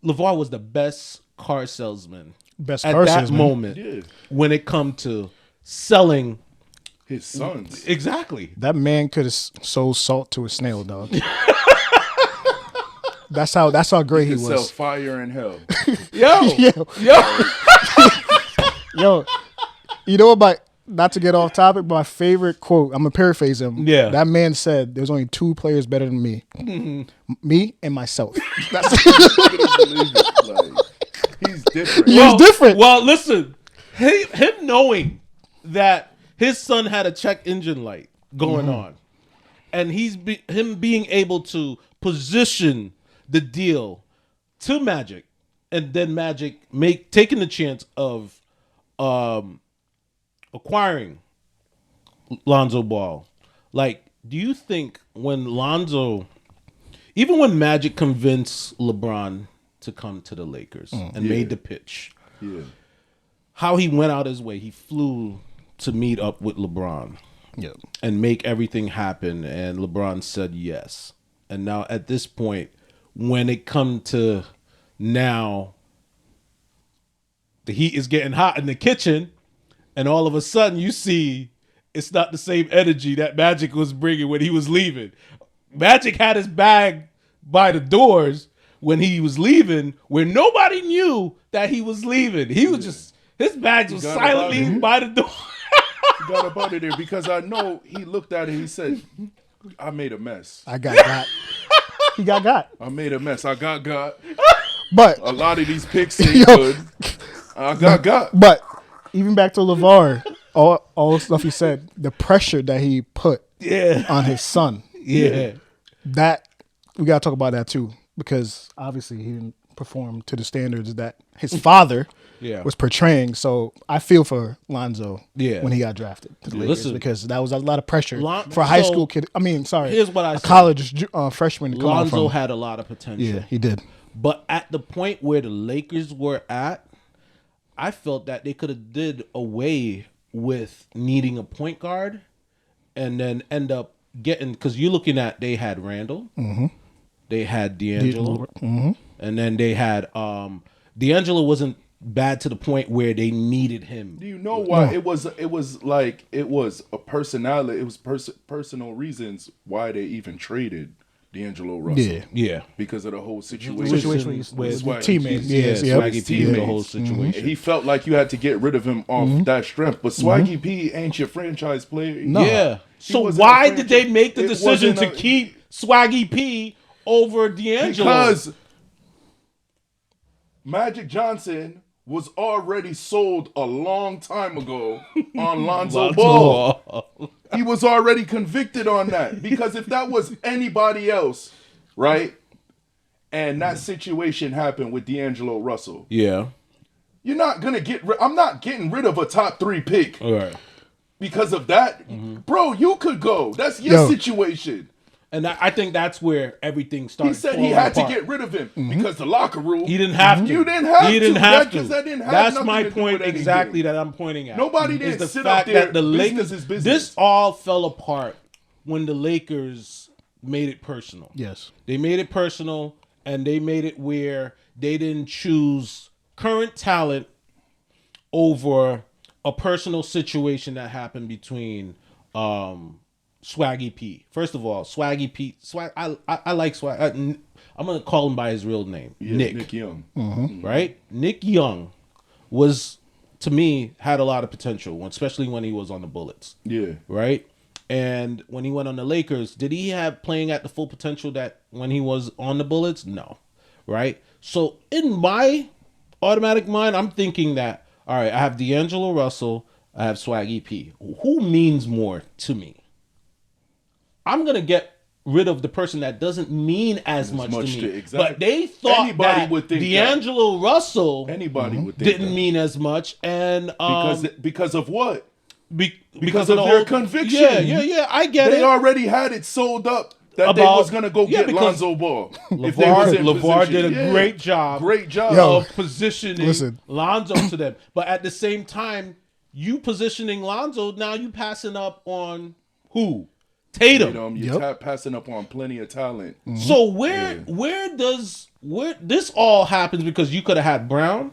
S1: LeVar was the best car salesman
S2: Best
S1: at
S2: car
S1: that
S2: salesman.
S1: moment
S3: Yeah.
S1: when it come to selling.
S3: His sons.
S1: Exactly.
S2: That man could have sold salt to a snail, dog. That's how great he
S3: Could sell
S2: was.
S3: fire in hell.
S1: Yo.
S2: Yo. Yo, you know about not to get off topic, but my favorite quote, I'm gonna paraphrase him.
S1: Yeah.
S2: That man said there's only 2 players better than me. Me and myself. That's
S3: Like, he's different.
S2: He's different.
S1: Well, listen, him knowing that his son had a check engine light going on, and him being able to position the deal to Magic, and then Magic taking the chance of acquiring Lonzo Ball. Like, do you think when even when Magic convinced LeBron to come to the Lakers and made the pitch,
S3: Yeah.
S1: how he went out his way, he flew to meet up with LeBron
S2: yeah.
S1: and make everything happen, and LeBron said yes. And now at this point, when it come to now, the heat is getting hot in the kitchen, and all of a sudden you see it's not the same energy that Magic was bringing when he was leaving. Magic had his bag by the doors when he was leaving, where nobody knew that he was leaving. He was just, his bags was
S3: got
S1: silently
S3: about it.
S1: by the door.
S3: Got up out of there because I know he looked at it. He said, "I made a mess.
S2: I got. He got.
S3: I made a mess. I got.
S2: But
S3: A lot of these picks ain't good. I got.
S2: But even back to LeVar, all the stuff he said, the pressure that he put on his son,
S1: Yeah.
S2: that we gotta talk about that too, because obviously he didn't perform to the standards that his father was portraying. So I feel for Lonzo
S1: Yeah.
S2: when he got drafted to the Lakers
S1: Listen.
S2: because that was a lot of pressure for a high school kid. I mean, sorry,
S1: Here's what I
S2: a
S1: say.
S2: college freshman to come out
S1: Lonzo
S2: from.
S1: had a lot of potential.
S2: Yeah, he did.
S1: But at the point where the Lakers were at, I felt that they could have did away with needing a point guard and then end up getting, because you're looking at, they had Randall, they had D'Angelo, and then they had D'Angelo wasn't bad to the point where they needed him.
S3: Do you know why it was a personality? It was personal reasons why they even traded D'Angelo Russell.
S1: Yeah.
S3: Because of the whole situation
S2: with
S3: Swaggy
S2: teammates.
S3: P.
S2: Yes,
S1: Swaggy P, the
S3: teammates.
S1: whole situation.
S3: He felt like you had to get rid of him off that strength. But Swaggy P ain't your franchise player.
S2: No.
S1: Yeah.
S3: He
S1: So
S3: wasn't
S1: why
S3: a
S1: did they make the
S3: it
S1: decision
S3: wasn't
S1: to
S3: a-
S1: keep Swaggy P over D'Angelo?
S3: Because Magic Johnson was already sold a long time ago on Lonzo Ball. He was already convicted on that. Because if that was anybody else, right, and that situation happened with D'Angelo Russell,
S1: Yeah.
S3: you're not going to get I'm not getting rid of a top 3 pick
S1: All right.
S3: because of that. Bro, you could go. That's your situation.
S1: And I think that's where everything started.
S3: He said he
S1: falling
S3: had
S1: apart.
S3: to get rid of him because the locker room.
S1: He didn't have to.
S3: You didn't have
S1: He
S3: to.
S1: didn't have to.
S3: Because that didn't have
S1: That's
S3: nothing
S1: my
S3: to do
S1: point
S3: with anything.
S1: exactly that I'm pointing at.
S3: Nobody
S1: is
S3: didn't
S1: the
S3: sit
S1: fact
S3: up there.
S1: that the Lakers,
S3: Business is business.
S1: this all fell apart when the Lakers made it personal.
S2: Yes.
S1: They made it personal, and they made it where they didn't choose current talent over a personal situation that happened between Swaggy P. First of all, Swaggy P. I like Swag. I'm gonna call him by his real name,
S3: Yeah, Nick Young.
S1: right? Nick Young was, to me, had a lot of potential, especially when he was on the Bullets,
S3: Yeah.
S1: right? And when he went on the Lakers, did he have playing at the full potential that when he was on the Bullets? No, right? So in my automatic mind, I'm thinking that, all right, I have D'Angelo Russell, I have Swaggy P. Who means more to me? I'm gonna get rid of the person that doesn't mean as much to me.
S3: exactly.
S1: But they thought
S3: Anybody
S1: that
S3: would think
S1: D'Angelo Russell
S3: Anybody would think
S1: didn't
S3: that.
S1: mean as much, and
S3: because of what?
S1: because
S3: of
S1: the
S3: their
S1: whole
S3: conviction.
S1: Yeah. I get
S3: They
S1: it.
S3: already had it sold up that they
S1: About-
S3: was gonna go
S1: yeah,
S3: get
S1: because
S3: Lonzo Ball. If they was in
S1: LeVar
S3: position.
S1: did a
S3: Yeah.
S1: great job.
S3: Great job.
S2: Yo.
S1: Of positioning
S2: Listen.
S1: Lonzo to them, but at the same time, you positioning Lonzo, now you passing up on who? Tatum.
S3: You're passing up on plenty of talent.
S1: So where this all happens because you could have had Brown,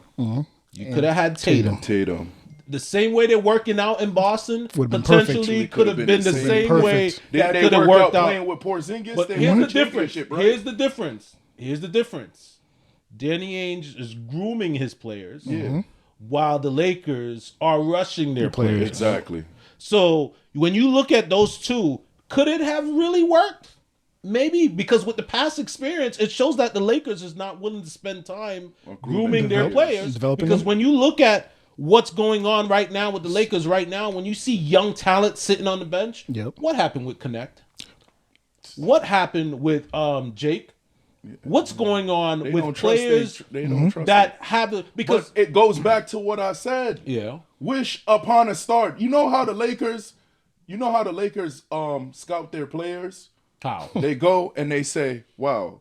S1: you could have had Tatum.
S3: Tatum.
S1: The same way they're working out in Boston
S2: Would've been
S1: potentially
S2: perfect.
S1: could have been the same way
S2: Perfect.
S1: that
S3: They
S1: could have
S3: worked
S1: worked out.
S3: playing with Porzingis.
S1: But
S3: They
S1: here's
S3: won
S1: the
S3: a
S1: difference.
S3: championship, right?
S1: Here's the difference. Danny Ainge is grooming his players,
S3: Yeah.
S1: while the Lakers are rushing their players.
S3: Exactly.
S1: So when you look at those two, could it have really worked? Maybe, because with the past experience, it shows that the Lakers is not willing to spend time grooming their players.
S2: Developing
S1: Because
S2: them.
S1: when you look at what's going on right now with the Lakers right now, when you see young talent sitting on the bench,
S2: Yep.
S1: what happened with Connect? What happened with Jake? What's going on
S3: They
S1: with
S3: don't trust
S1: players
S3: they don't trust
S1: that
S3: it.
S1: have
S3: But
S1: because
S3: it goes back to what I said.
S1: yeah.
S3: Wish upon a star. You know how the Lakers scout their players?
S1: How?
S3: They go and they say, wow,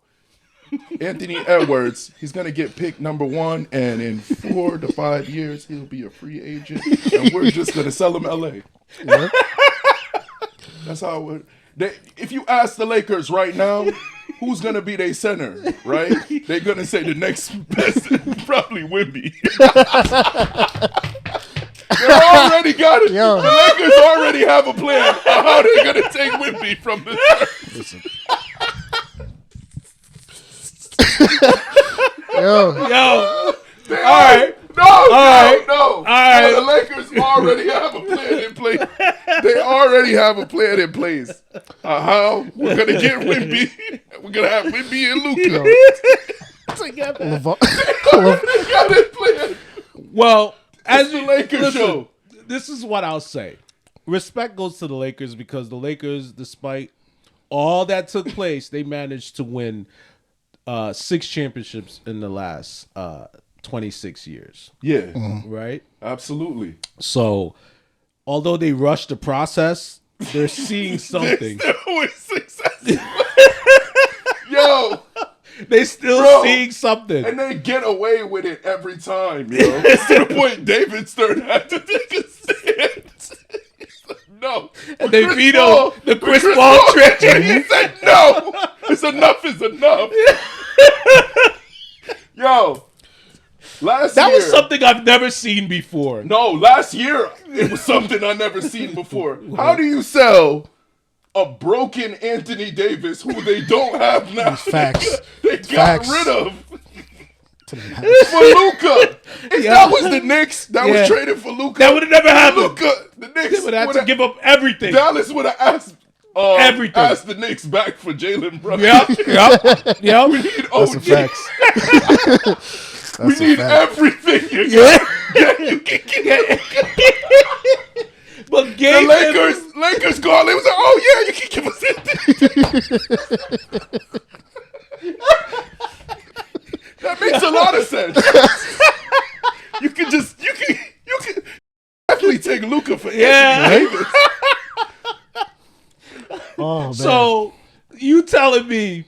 S3: Anthony Edwards, he's going to get picked number 1, and in 4 to 5 years, he'll be a free agent, and we're just going to sell him LA.
S2: Yeah.
S3: That's how it would. If you ask the Lakers right now, who's going to be their center, right? They're going to say the next best is probably Wimby. They already got it.
S2: Yo.
S3: The Lakers already have a plan of how they're going to take Wimby from the
S2: Listen. Yo.
S1: Yo.
S3: They
S1: All right.
S3: No.
S1: All right.
S3: No, the Lakers already have a plan in place. They already have a plan in place. How we're going to get Wimby. We're going to have Wimby and Luka.
S2: LeVar-
S3: They got it planned.
S1: Well,
S3: As the Lakers
S1: listen,
S3: show.
S1: this is what I'll say. Respect goes to the Lakers because the Lakers, despite all that took place, they managed to win 6 championships in the last 26 years,
S3: Yeah,
S1: right?
S3: absolutely.
S1: So, although they rushed the process, they're seeing something.
S3: They're still successful. Yo,
S1: They still
S3: Bro.
S1: seeing something.
S3: and they get away with it every time, yo. It's to the point David Stern had to take a stand. No.
S1: And they
S3: Chris
S1: veto
S3: Paul-
S1: the
S3: with
S1: Chris Paul trade.
S3: He said no. It's enough is enough. Yo, last
S1: That
S3: year.
S1: was something I've never seen before.
S3: No, last year it was something I never seen before. How do you sell a broken Anthony Davis who they don't have now?
S2: Facts.
S3: They got
S2: Facts.
S3: rid of
S2: To the max.
S3: for Luca. If
S1: Yeah.
S3: that was the Knicks that
S1: Yeah.
S3: was traded for Luca,
S1: That would have never happened.
S3: Luca, the Knicks
S1: They would have to
S3: would've-
S1: give up everything.
S3: Dallas would have asked
S1: Everything.
S3: asked the Knicks back for Jalen Brown.
S1: Yep, yep, yep.
S3: We need
S2: That's
S3: OG.
S2: a facts.
S3: We
S2: That's a
S3: need
S2: fact.
S3: everything you
S1: Yeah.
S3: got. Yeah, you can get
S1: But
S3: the
S1: gave
S3: Lakers called. They was like, "Oh yeah, you can give us it." That makes a lot of sense. You can definitely take Luca for
S1: Yeah.
S3: Anthony Davis.
S2: Oh man.
S1: So you telling me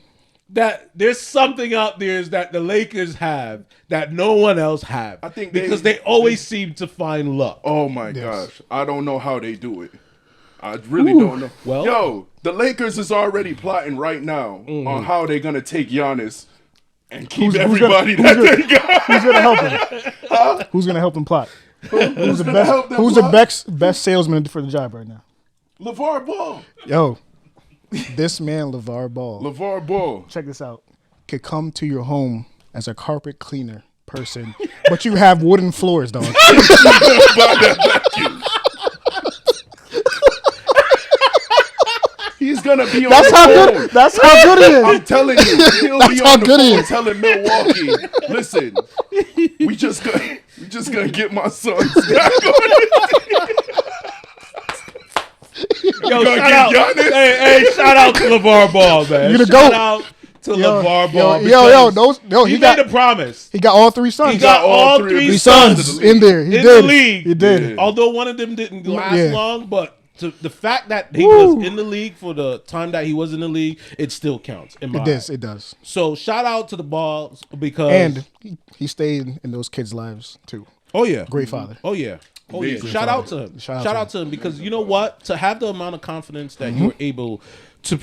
S1: that there's something out there that the Lakers have that no one else have?
S3: I think
S1: because they always seem to find luck.
S3: Oh my
S2: Yes.
S3: gosh, I don't know how they do it. I really don't know.
S1: Well-
S3: Yo, the Lakers is already plotting right now on how they're gonna take Giannis and keep everybody that they got.
S2: Who's gonna help him? Who's gonna help him plot? Who's the
S3: gonna help
S2: best?
S3: them
S2: Who's
S3: plot?
S2: the best salesman for the job right now?
S3: LeVar Ball.
S2: Yo, this man, LeVar Ball.
S3: LeVar Ball.
S2: Check this out. Could come to your home as a carpet cleaner person, but you have wooden floors, dog.
S3: He's gonna be on
S2: That's
S3: the
S2: how
S3: phone.
S2: good. That's how good he
S3: I'm
S2: is.
S3: telling you, he'll
S2: That's
S3: be
S2: how
S3: on the
S2: good he
S3: phone
S2: is.
S3: telling Milwaukee, listen, we just gonna get my sons back on it.
S1: Yo,
S3: gonna
S1: shout
S3: get
S1: out.
S3: Giannis?
S1: Hey, shout out to LeVar Ball, man.
S2: You the
S1: Shout
S2: GOAT.
S1: out to
S2: Yo,
S1: LeVar
S2: yo,
S1: Ball.
S2: yo,
S1: because
S2: he
S1: he
S2: got
S1: made a promise.
S2: he got all three sons.
S1: He got all
S3: three of
S1: three
S3: his
S1: sons
S3: sons
S2: in there. He
S1: in
S2: did.
S1: the league.
S2: He did.
S3: Yeah.
S1: Although one of them didn't last
S2: Yeah.
S1: long, but the fact that he
S2: Woo.
S1: was in the league for the time that he was in the league, it still counts. In my
S2: It does.
S1: eyes.
S2: It does.
S1: So shout out to the Balls because
S2: And he stayed in those kids' lives too.
S1: oh yeah,
S2: Great father.
S1: oh yeah. Oh yeah!
S3: Amazing
S1: Shout out to him.
S2: Shout
S1: Shout
S2: out
S1: out to him because you know what? To have the amount of confidence that you're able to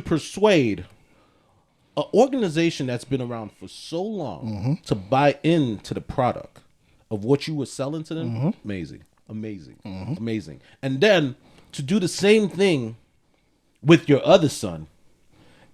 S1: persuade an organization that's been around for so long to buy into the product of what you were selling to them, amazing, amazing. And then to do the same thing with your other son,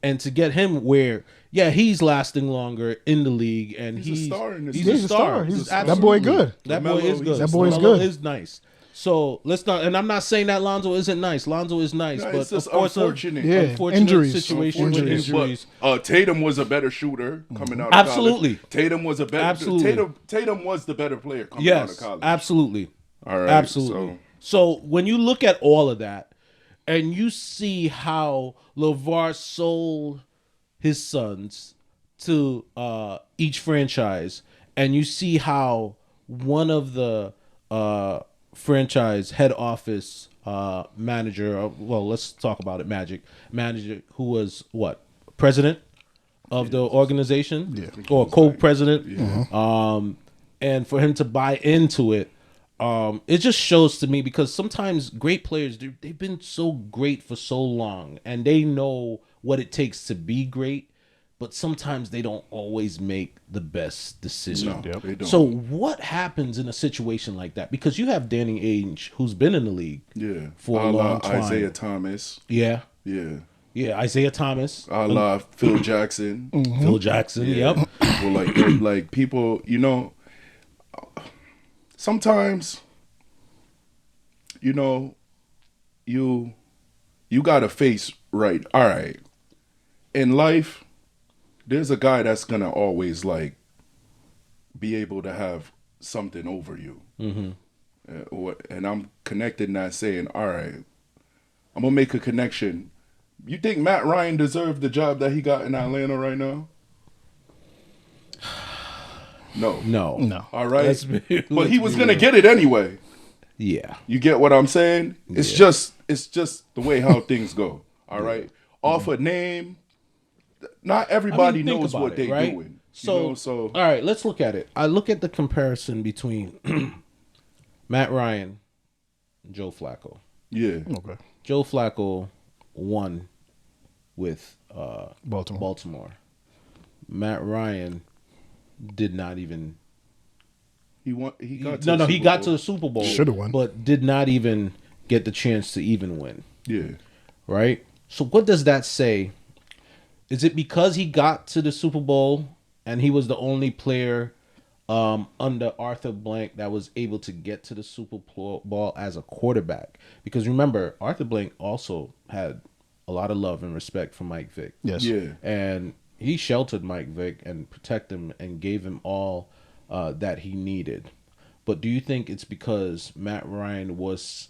S1: and to get him where, yeah, he's lasting longer in the league, and
S3: He's a star in this
S1: he's
S3: league.
S1: a star.
S2: He's a star.
S1: Absolutely.
S2: That boy good.
S1: That boy
S3: LaMelo,
S1: is good.
S2: That boy is
S1: LaMelo
S2: good.
S1: is nice. So let's not. And I'm not saying that Lonzo isn't nice. Lonzo is nice,
S3: No,
S1: but
S3: it's just
S1: of course,
S3: unfortunate.
S2: Yeah.
S1: unfortunate
S2: Injuries.
S1: situation with
S3: Unfortunate,
S1: injuries.
S3: but Tatum was a better shooter coming out of
S1: Absolutely.
S3: college. Tatum was a better
S1: Absolutely.
S3: Tatum was the better player coming out of
S1: Yes,
S3: college.
S1: absolutely,
S3: All right.
S1: absolutely. So when you look at all of that, and you see how LeVar sold his sons to each franchise, and you see how one of the franchise head office manager, well, let's talk about it, manager who was what, president of the organization, or co-president, and for him to buy into it, it just shows to me, because sometimes great players, they've been so great for so long and they know what it takes to be great, but sometimes they don't always make the best decision.
S3: No, they don't.
S1: So what happens in a situation like that? Because you have Danny Ainge, who's been in the league
S3: Yeah.
S1: for a long time.
S3: Isaiah Thomas.
S1: Yeah.
S3: Yeah.
S1: Yeah, Isaiah Thomas.
S3: I love Phil Jackson.
S1: Phil Jackson,
S3: Yeah.
S1: yep.
S3: Well, like people, sometimes, you gotta face right. All right. In life, there's a guy that's gonna always be able to have something over you. And I'm connecting that saying, all right, I'm gonna make a connection. You think Matt Ryan deserved the job that he got in Atlanta right now? No.
S2: No.
S3: All right.
S1: Let's
S3: But he was
S1: be
S3: gonna
S1: real.
S3: get it anyway.
S1: Yeah.
S3: You get what I'm saying? It's just the way how things go. All right. Off a name, not everybody
S1: think
S3: knows
S1: about
S3: what
S1: it,
S3: they're
S1: right?
S3: doing.
S1: So, all right, let's look at it. I look at the comparison between Matt Ryan and Joe Flacco.
S3: yeah.
S2: Okay.
S1: Joe Flacco won with
S2: Baltimore.
S1: Matt Ryan did not even.
S3: He got to
S1: He
S3: the
S1: got
S3: Super
S1: to the Super Bowl.
S2: Shoulda won.
S1: But did not even get the chance to even win.
S3: Yeah.
S1: Right? So what does that say? Is it because he got to the Super Bowl and he was the only player under Arthur Blank that was able to get to the Super Bowl as a quarterback? Because remember, Arthur Blank also had a lot of love and respect for Mike Vick.
S2: Yes.
S3: Yeah.
S1: And he sheltered Mike Vick and protected him and gave him all that he needed. But do you think it's because Matt Ryan was...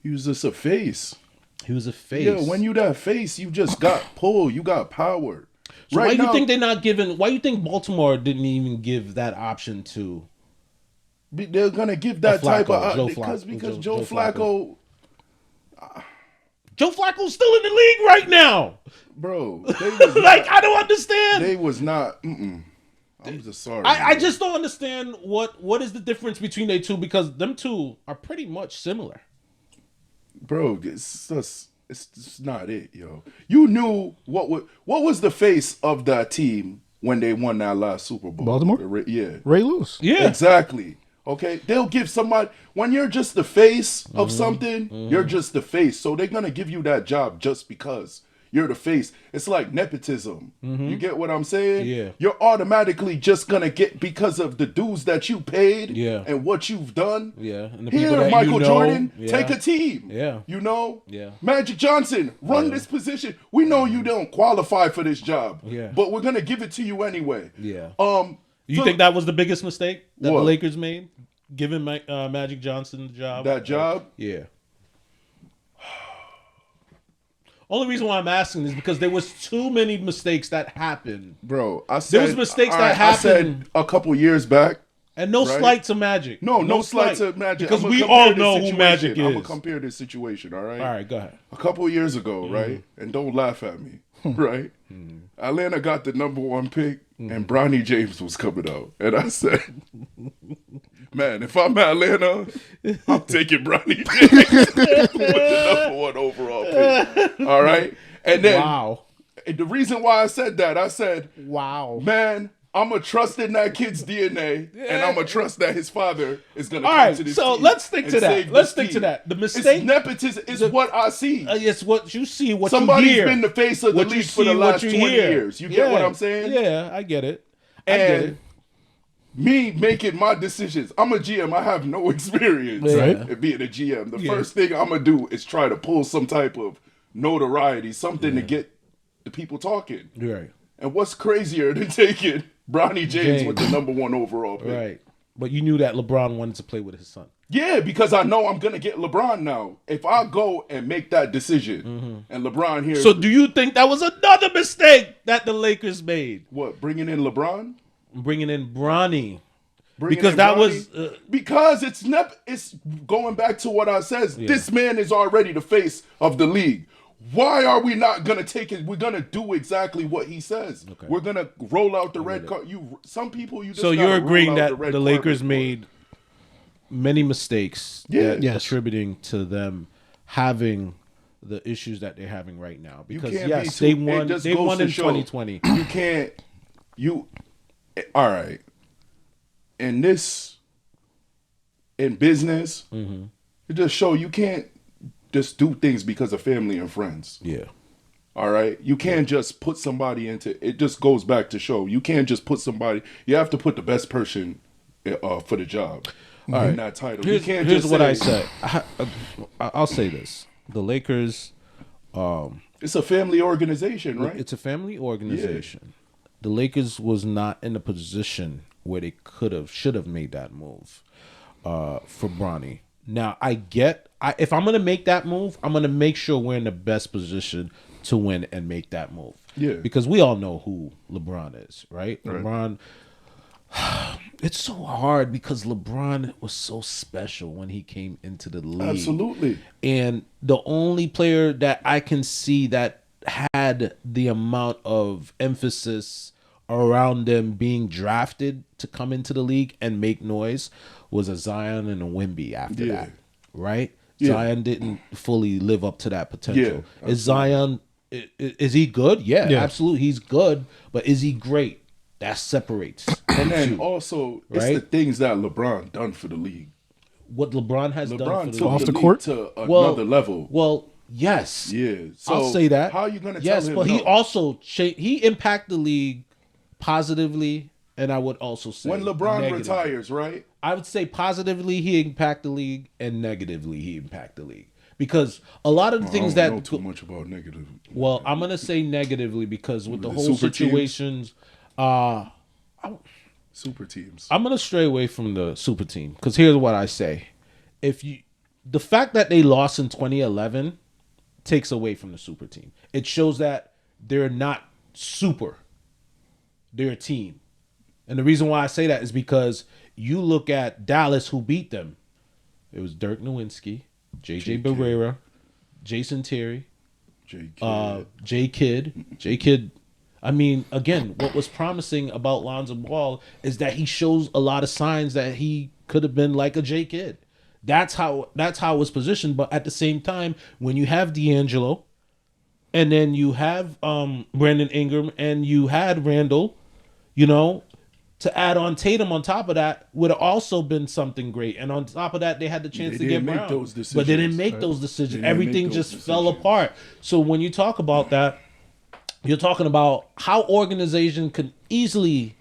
S3: He was just a face.
S1: He was a face.
S3: Yeah, when you that face, you just got pull. You got power.
S1: So why do you think they're not giving? Why do you think Baltimore didn't even give that option to?
S3: They're gonna give that type of
S1: Joe
S3: because
S1: Flacco.
S3: Joe Flacco,
S1: Joe Flacco's still in the league right now.
S3: bro. They was
S1: Like I don't understand.
S3: They was not. I'm just sorry.
S1: I just don't understand what is the difference between they two, because them two are pretty much similar.
S3: Bro, it's just not it, yo. You knew what was the face of that team when they won that last Super Bowl?
S2: Baltimore?
S3: Yeah.
S2: Ray Lewis.
S1: Yeah,
S3: Exactly. Okay, they'll give somebody when you're just the face of something, you're just the face. So they're gonna give you that job just because you're the face. It's like nepotism. You get what I'm saying?
S1: Yeah.
S3: You're automatically just gonna get because of the dues that you paid
S1: Yeah.
S3: and what you've done.
S1: yeah. And the people
S3: Here,
S1: that
S3: Michael
S1: you know,
S3: Jordan,
S1: yeah.
S3: take a team.
S1: Yeah.
S3: You know?
S1: Yeah.
S3: Magic Johnson, run this position. We know you don't qualify for this job.
S1: Yeah.
S3: But we're gonna give it to you anyway.
S1: Yeah. You
S3: so-
S1: think that was the biggest mistake that
S3: What?
S1: the Lakers made, giving Magic Johnson the job?
S3: that job?
S1: Yeah. Only reason why I'm asking is because there was too many mistakes that happened,
S3: Bro, I said
S1: was mistakes
S3: all
S1: that
S3: I said
S1: happened.
S3: a couple years back.
S1: and no
S3: Right.
S1: slight to Magic.
S3: No slight to Magic.
S1: because
S3: I'ma
S1: we
S3: compare
S1: all
S3: this
S1: know who
S3: situation.
S1: Magic
S3: I'm gonna
S1: is.
S3: compare this situation, all right?
S1: All right, go ahead.
S3: A couple of years ago, right? And don't laugh at me, right? Atlanta got the #1 pick, and Bronny James was coming out, and I said, "Man, if I'm Atlanta, I'm taking Bronny James with the #1 overall pick." All right, and then
S1: Wow.
S3: and the reason why I said that, I said,
S1: Wow.
S3: "Man, I'm gonna trust in that kid's DNA, and I'm gonna trust that his father is gonna
S1: All
S3: come
S1: right,
S3: to this
S1: so
S3: team
S1: let's stick
S3: and
S1: to that.
S3: save
S1: Let's
S3: this
S1: stick to
S3: team."
S1: that. The
S3: It's
S1: mistake,
S3: nepotism is what I see.
S1: it's what you see, what
S3: Somebody's
S1: you hear.
S3: been the face of the
S1: what you
S3: league for the
S1: see, what
S3: last
S1: you
S3: 20
S1: hear.
S3: years. You get what
S1: Yeah.
S3: I'm saying?
S1: Yeah, I get it. I get
S3: And
S1: it.
S3: me making my decisions. I'm a GM. I have no experience
S1: Right.
S3: in being a GM. The
S1: Yeah.
S3: first thing I'm gonna do is try to pull some type of notoriety, something to get the people talking.
S1: Right.
S3: And what's crazier than taking Bronny James with the #1 overall pick?
S1: Right. But you knew that LeBron wanted to play with his son.
S3: Yeah, because I know I'm gonna get LeBron now. If I go and make that decision, and LeBron here,
S1: So do you think that was another mistake that the Lakers made?
S3: what, bringing in LeBron?
S1: Bringing in Bronny.
S3: Bringing
S1: Because
S3: in
S1: that
S3: Bronny?
S1: was...
S3: Because it's going back to what I says. This man is already the face of the league. Why are we not gonna take it? We're gonna do exactly what he says.
S1: Okay.
S3: We're gonna roll out the red card. Some people you just
S1: So
S3: gotta
S1: you're
S3: roll
S1: agreeing
S3: out
S1: that
S3: red
S1: the
S3: carpet
S1: Lakers
S3: for.
S1: made many mistakes,
S3: Yeah.
S1: that
S2: Yes.
S1: attributing to them having the issues that they're having right now. Because
S3: can't
S1: yes,
S3: be
S1: they
S3: too- it
S1: won.
S3: just
S1: They
S3: goes
S1: won
S3: to
S1: in
S3: show.
S1: 2020.
S3: You can't. All right. In business, it just show you can't just do things because of family and friends.
S1: Yeah.
S3: All right, you can't just put somebody into. It just goes back to show you can't just put somebody. You have to put the best person for the job. In
S1: right.
S3: that title,
S1: Here's,
S3: you can't
S1: here's
S3: just
S1: what I
S3: say,
S1: said. I'll say this: the Lakers.
S3: It's a family organization, right?
S1: It's a family organization. The Lakers was not in a position where they should have made that move for Bronny. Now if I'm gonna make that move, I'm gonna make sure we're in the best position to win and make that move.
S3: Yeah.
S1: Because we all know who LeBron is, right? LeBron It's so hard because LeBron was so special when he came into the league.
S3: Absolutely.
S1: And the only player that I can see that had the amount of emphasis around them being drafted to come into the league and make noise was a Zion and a Wemby after
S3: Yeah.
S1: that, right?
S3: Yeah.
S1: Zion didn't fully live up to that potential.
S3: Yeah,
S1: Is Zion, is he good? Yeah,
S2: Yeah.
S1: absolutely. He's good, but is he great? That separates.
S3: And then also, it's
S1: Right?
S3: the things that LeBron done for the league.
S1: What LeBron has done
S3: LeBron
S1: for the
S3: took
S2: Off
S3: the
S2: the
S3: league
S2: court?
S3: to
S1: Well-
S3: another level.
S1: Well, yes.
S3: Yeah. So
S1: I'll say that.
S3: How are you going to
S1: yes,
S3: tell him
S1: but he
S3: no?
S1: also he impacted the league positively, and I would also say
S3: When LeBron
S1: negatively.
S3: retires, right?
S1: I would say positively he impacted the league, and negatively he impacted the league because a lot of the things
S3: I don't
S1: that
S3: know too much about negative.
S1: well, I'm gonna say negatively because with the
S3: The
S1: whole
S3: super teams?
S1: situations,
S3: Super teams.
S1: I'm gonna stray away from the super team because here's what I say: the fact that they lost in 2011 takes away from the super team. It shows that they're not super; they're a team. And the reason why I say that is because you look at Dallas, who beat them. It was Dirk Nowitzki, JJ Barrera, Jason Terry, J Kidd. I mean, again, what was promising about Lonzo Ball is that he shows a lot of signs that he could have been like a J Kidd. That's how it was positioned. But at the same time, when you have D'Angelo, and then you have Brandon Ingram, and you had Randall, to add on Tatum on top of that would have also been something great. And on top of that, they had the chance
S3: They
S1: to get
S3: didn't make
S1: Brown,
S3: those decisions,
S1: but they didn't make
S3: right?
S1: those decisions.
S3: They didn't
S1: Everything
S3: make those
S1: just fell
S3: decisions.
S1: apart. So when you talk about that, you're talking about how organization can easily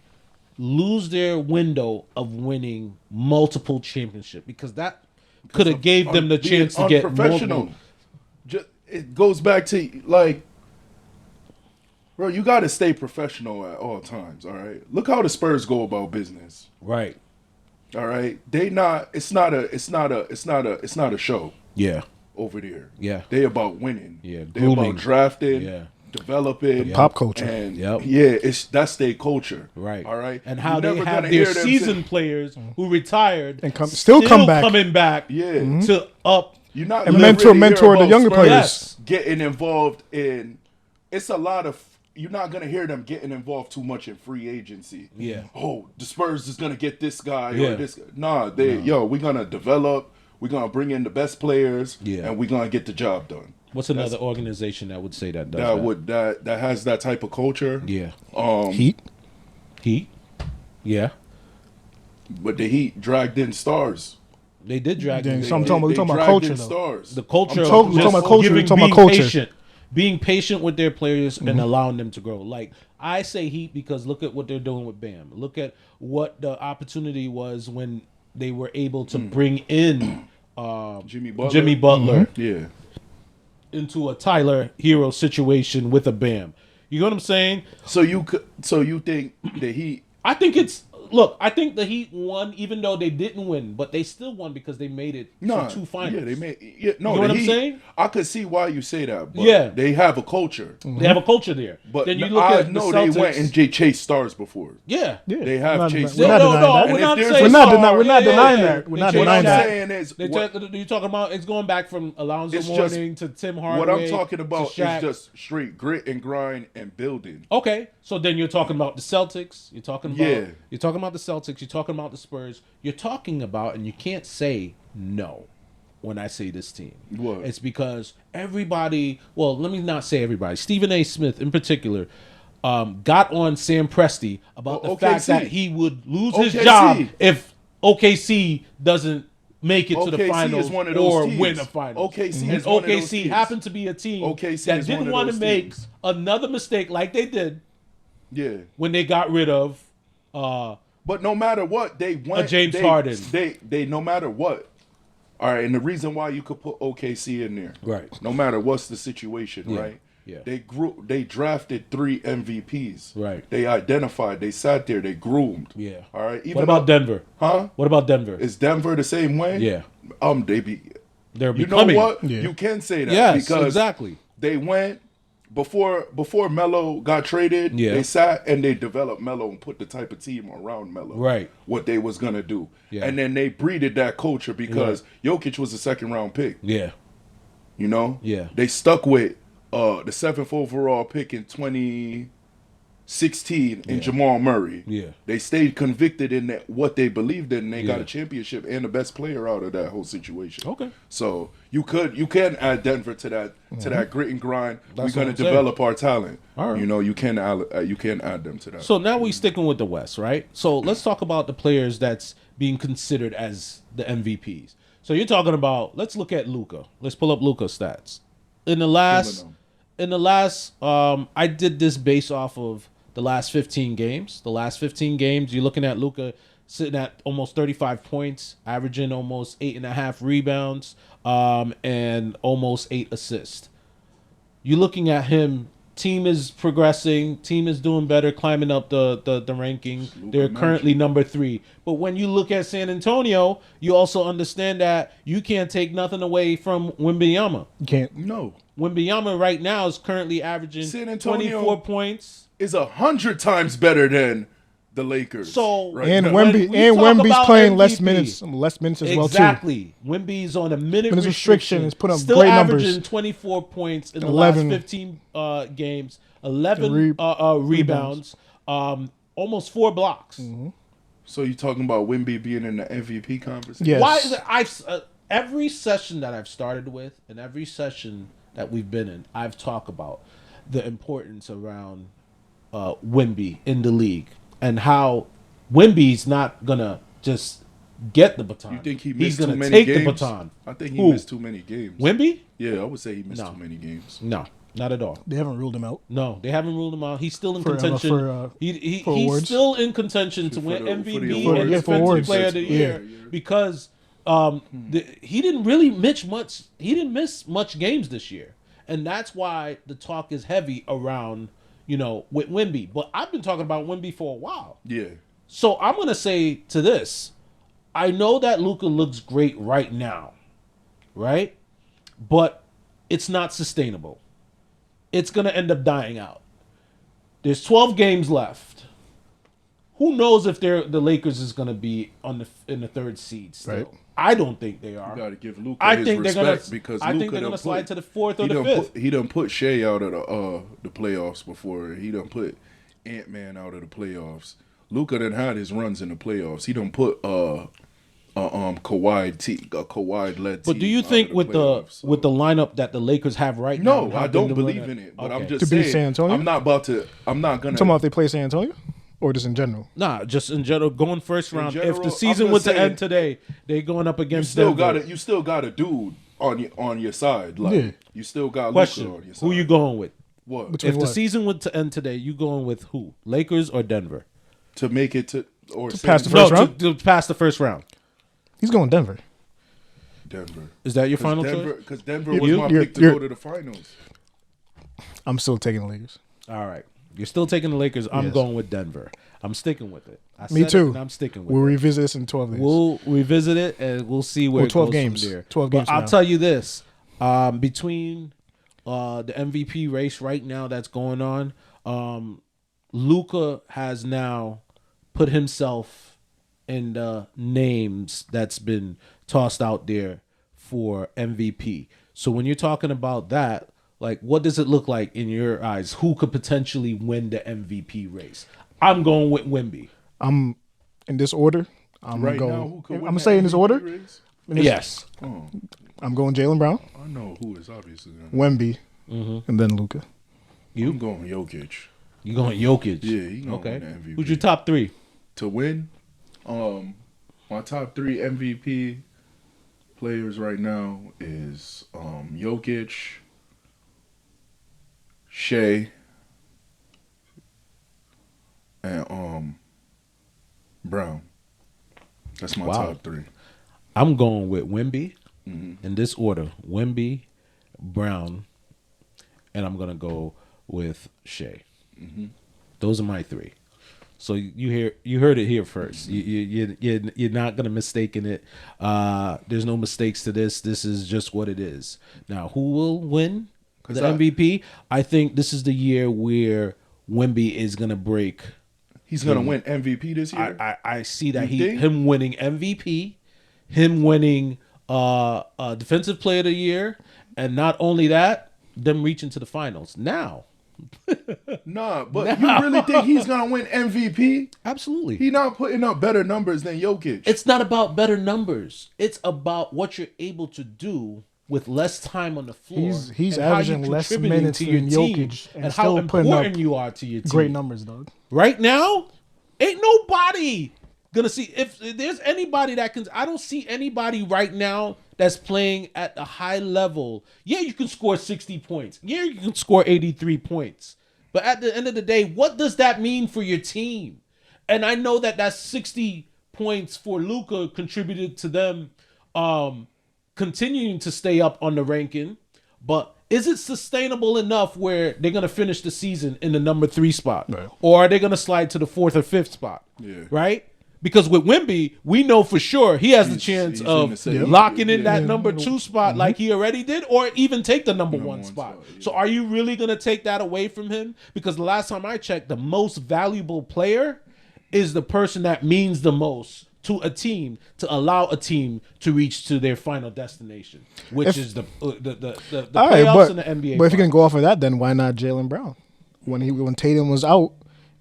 S1: lose their window of winning multiple championships because that could have gave them the chance to get
S3: unprofessional.
S1: multiple.
S3: It goes back to like, bro, you got to stay professional at all times. All right. Look how the Spurs go about business.
S1: Right.
S3: All right. They not. It's not a show
S1: Yeah.
S3: over there.
S1: Yeah.
S3: They about winning.
S1: Yeah,
S3: They
S1: grooming.
S3: about drafting.
S1: Yeah.
S3: Developing
S2: Pop culture.
S3: and
S1: Yep.
S3: that's their culture,
S1: Right.
S3: All right,
S1: And how
S3: You're
S1: they
S3: never
S1: have
S3: gonna
S1: their
S3: hear them
S1: seasoned
S3: say-
S1: players who retired
S2: And still come back.
S1: coming back
S3: Yeah.
S1: to up.
S3: You're not
S2: And
S3: gonna
S2: mentor
S3: really hear
S2: the
S3: about
S2: younger
S3: Spurs
S2: players.
S1: Yes.
S3: getting involved in. It's a lot of. You're not gonna hear them getting involved too much in free agency.
S1: Yeah.
S3: Oh, the Spurs is gonna get this guy
S1: Yeah.
S3: or this. Nah, we're gonna develop. We're gonna bring in the best players.
S1: Yeah.
S3: And we're gonna get the job done.
S1: What's another organization that would say that does that?
S3: That has that type of culture.
S1: Yeah.
S2: Heat.
S1: Heat. Yeah.
S3: But the Heat dragged in stars.
S1: They did drag
S2: Then
S1: the
S2: some-
S1: big-
S2: talking about- we talking about
S3: dragged
S2: culture,
S3: in
S2: though.
S3: stars.
S1: the culture.
S3: I'm
S1: of
S3: talking
S1: just
S2: about culture,
S1: giving-
S2: we're talking
S1: being
S2: about culture.
S1: patient. Being patient with their players and allowing them to grow. Like I say Heat because look at what they're doing with Bam. Look at what the opportunity was when they were able to bring in
S3: Jimmy Butler.
S1: Jimmy Butler
S3: Yeah.
S1: into a Tyler Hero situation with a Bam. You know what I'm saying?
S3: So you think the Heat?
S1: I think the Heat won even though they didn't win, but they still won because they made it to two finals.
S3: Yeah, they made. Yeah, no,
S1: You know
S3: the
S1: what I'm
S3: Heat,
S1: saying?
S3: I could see why you say that. But
S1: Yeah.
S3: they have a culture.
S1: They have a culture there.
S3: But
S1: then you look
S3: I
S1: at
S3: know
S1: the Celtics.
S3: they went and chased stars before.
S1: Yeah.
S2: Yeah.
S3: They have
S2: We're
S3: chased
S2: We're not
S1: No,
S2: denying
S1: no,
S2: that.
S1: we're
S3: And
S1: not
S3: if there's
S1: saying
S3: a-
S2: We're not denying that. We're
S1: They
S2: not
S1: changed
S2: denying
S3: What I'm
S2: that.
S3: saying is,
S1: You're talking about it's going back from Alonzo
S3: It's just-
S1: Mourning to Tim Hardaway.
S3: what I'm talking about
S1: to Shaq.
S3: is just straight grit and grind and building.
S1: Okay, so then you're talking about the Celtics. You're talking about
S3: Yeah.
S1: You're talking about the Celtics. You're talking about the Spurs. You're talking about, and you can't say no when I say this team.
S3: What?
S1: It's because everybody. Well, let me not say everybody. Stephen A. Smith, in particular, got on Sam Presti about the fact
S3: OKC.
S1: that he would lose his
S3: OKC.
S1: job if OKC doesn't make it to the
S3: OKC
S1: finals
S3: is one of those
S1: or
S3: teams.
S1: win a finals.
S3: OKC
S1: and
S3: is one of those
S1: OKC
S3: teams.
S1: happened to be a team
S3: OKC
S1: that
S3: is one
S1: didn't
S3: of
S1: want to
S3: those
S1: make
S3: teams.
S1: another mistake like they did
S3: Yeah.
S1: when they got rid of
S3: But no matter what, they went.
S1: James
S3: they,
S1: Harden.
S3: They no matter what. All right, and the reason why you could put OKC in there,
S1: Right.
S3: No matter what's the situation,
S1: Yeah,
S3: right?
S1: yeah.
S3: They drafted 3 MVPs.
S1: Right.
S3: They identified. They sat there. They groomed.
S1: Yeah.
S3: All right.
S1: What about Denver?
S3: Huh?
S1: What about Denver?
S3: Is Denver the same way?
S1: Yeah.
S3: They be.
S1: They're
S3: You know
S1: becoming.
S3: what?
S2: Yeah.
S3: You can say that
S1: Yes,
S3: because
S1: exactly.
S3: they went before Melo got traded,
S1: Yeah.
S3: they sat and they developed Melo and put the type of team around Melo.
S1: Right.
S3: What they was gonna do.
S1: Yeah.
S3: And then they breeded that culture because Jokic was a second round pick.
S1: Yeah.
S3: You know?
S1: Yeah.
S3: They stuck with the 7th overall pick in 2016 in Jamal Murray.
S1: Yeah.
S3: They stayed convicted in that what they believed in, and they got
S1: Yeah.
S3: a championship and the best player out of that whole situation.
S1: Okay.
S3: So you can add Denver to that grit and grind.
S1: That's
S3: We're
S1: what
S3: gonna
S1: I'm saying.
S3: develop our talent.
S1: All right.
S3: You know, you can add them to that.
S1: So now we sticking with the West, right? So let's talk about the players that's being considered as the MVPs. So you're talking about. Let's look at Luka. Let's pull up Luka's stats. In the last, I did this based off of the last 15 games. The last 15 games, you're looking at Luka sitting at almost 35 points, averaging almost 8.5 rebounds, and almost 8 assists. You're looking at him. Team is progressing. Team is doing better, climbing up the rankings. They're currently number 3. But when you look at San Antonio, you also understand that you can't take nothing away from Wembanyama.
S2: You can't.
S3: No.
S1: Wembanyama right now is currently averaging
S3: San Antonio
S1: 24 points.
S3: Is 100 times better than the Lakers.
S1: So
S3: right
S2: And
S3: now.
S2: Wemby's playing less
S1: MVP,
S2: minutes as well too.
S1: Exactly. Wemby's on a minute
S2: Minutes restriction. He's put up
S1: still
S2: great
S1: averaging
S2: numbers.
S1: 24 points in the
S2: 11
S1: last 15 games, 11 rebounds, almost 4 blocks.
S3: So you talking about Wemby being in the MVP conversation?
S2: Yes.
S1: Why is it? Every session that I've started with and every session that we've been in, I've talked about the importance around Wemby in the league and how Wemby's not gonna just get the baton.
S3: You think he
S1: He's
S3: missed
S1: gonna
S3: too many
S1: take
S3: games?
S1: the baton.
S3: I think he
S1: Who?
S3: missed too many games.
S1: Wemby?
S3: Yeah, I would say he missed
S1: No.
S3: too many games.
S1: No, not at all.
S2: They haven't ruled him out.
S1: No, they haven't ruled him out. He's still in
S2: For,
S1: contention.
S2: for
S1: he's
S2: awards.
S1: still in contention to
S3: For
S1: win
S3: the
S1: MVP
S3: awards.
S1: and
S2: Yeah, for
S1: Defensive
S2: awards.
S1: Player of the Year because he didn't really miss much. He didn't miss much games this year, and that's why the talk is heavy around with Wemby. But I've been talking about Wemby for a while.
S3: Yeah.
S1: So I'm gonna say to this, I know that Luka looks great right now, right? But it's not sustainable. It's gonna end up dying out. There's 12 games left. Who knows if the Lakers is gonna be in the 3rd seed still?
S2: Right.
S1: I don't think they are.
S3: You got to give Luka
S1: I
S3: his
S1: think they're
S3: respect
S1: gonna.
S3: because
S1: I think
S3: Luka
S1: they're
S3: done
S1: gonna slide
S3: put-
S1: to the 4th or
S3: he
S1: the
S3: done
S1: 5th.
S3: He done put Shea out of the playoffs before. He done put Ant-Man out of the playoffs. Luka done had his runs in the playoffs. He done put Kawhi led.
S1: But do you think with the lineup that the Lakers have right now?
S3: No,
S1: and how
S3: I
S1: they've
S3: don't
S1: been
S3: believe
S1: winning-
S3: in it. But
S1: Okay.
S3: I'm just
S2: To beat
S3: saying.
S2: San Antonio?
S3: I'm not gonna.
S2: Talking about if they play San Antonio, or just in general.
S1: Nah, just in general, going first round. If
S3: general,
S1: the
S3: I'm
S1: season
S3: just
S1: was to
S3: saying,
S1: end today, they going up
S3: you
S1: against
S3: still
S1: Denver.
S3: got you still got a dude on your side. Like
S2: Yeah.
S3: you still got
S1: Question:
S3: Luka on your side.
S1: Who you going with?
S3: What
S2: Between
S1: If the
S2: what?
S1: season was to end today, you going with who? Lakers or Denver?
S3: to make it to
S2: pass the
S1: No,
S2: first round?
S1: to pass the first round.
S2: He's going Denver.
S3: Denver.
S1: Is that your final choice?
S3: Because Denver
S2: You-
S3: was my
S2: you're-
S3: pick to
S2: you're-
S3: go to the finals.
S2: I'm still taking the Lakers.
S1: All right. You're still taking the Lakers. I'm
S2: Yes.
S1: going with Denver. I'm sticking with it. I
S2: Me
S1: said it,
S2: too.
S1: and I'm sticking with
S2: We'll
S1: it.
S2: revisit this in 12 days.
S1: We'll revisit it and we'll see where
S2: Well, 12
S1: it goes
S2: games.
S1: from there.
S2: 12
S1: But
S2: games
S1: I'll
S2: now.
S1: tell you this: between the MVP race right now that's going on, Luka has now put himself in the names that's been tossed out there for MVP. So when you're talking about that, like, what does it look like in your eyes? Who could potentially win the MVP race? I'm going with Wemby.
S2: I'm in this order. I'm
S3: Right
S2: going.
S3: now, who could
S2: I'm
S3: win
S2: gonna
S3: the
S2: say in this
S3: MVP
S2: order.
S3: race?
S1: Yes.
S3: Oh,
S2: I'm going Jalen Brown,
S3: I know who is obviously.
S2: Wemby,
S1: Mm-hmm.
S2: and then Luka.
S3: I'm going Jokic
S1: You going Jokic?
S3: Yeah, he gonna
S1: okay.
S3: win the MVP.
S1: Who's your top 3?
S3: to win. My top 3 MVP players right now is Jokic, Shea, and Brown. That's my
S1: Wow.
S3: top 3.
S1: I'm going with Wemby
S3: Mm-hmm.
S1: in this order: Wemby, Brown, and I'm gonna go with Shea.
S3: Mm-hmm.
S1: Those are my 3. So you heard it here first. You're not gonna mistaken it. There's no mistakes to this. This is just what it is. Now, who will win? the MVP, I think this is the year where Wemby is gonna break.
S3: He's gonna win MVP this year.
S1: I see that
S3: You think?
S1: him winning MVP, him winning Defensive Player of the Year, and not only that, them reaching to the finals. Now,
S3: Nah, but you really think he's gonna win MVP?
S1: absolutely.
S3: He not putting up better numbers than Jokic.
S1: It's not about better numbers. It's about what you're able to do with less time on the floor.
S2: He's
S1: and how
S2: averaging
S1: you're
S2: less
S1: contributing
S2: minutes
S1: to your
S2: than
S1: team
S2: Jokic and
S1: and
S2: still
S1: how
S2: putting up
S1: important you are to your team.
S2: Great numbers, dog.
S1: Right now, ain't nobody gonna see if there's anybody that can. I don't see anybody right now that's playing at a high level. Yeah, you can score 60 points. Yeah, you can score 83 points. But at the end of the day, what does that mean for your team? And I know that 60 points for Luka contributed to them continuing to stay up on the ranking. But is it sustainable enough where they're going to finish the season in the number 3 spot?
S2: Right.
S1: Or are they going to slide to the 4th or 5th spot?
S3: Yeah.
S1: Right? Because with Wemby, we know for sure he has the chance
S3: he's
S1: of
S3: in the same-
S1: locking in
S3: yeah.
S1: that number 2 spot like he already did, or even take the number 1 spot.
S3: yeah.
S1: So are you really going to take that away from him? Because the last time I checked, the most valuable player is the person that means the most to a team, to allow a team to reach to their final destination, which is the
S2: All
S1: playoffs
S2: right,
S1: in the NBA.
S2: But if you can go off of that, then why not Jaylen Brown? When Tatum was out,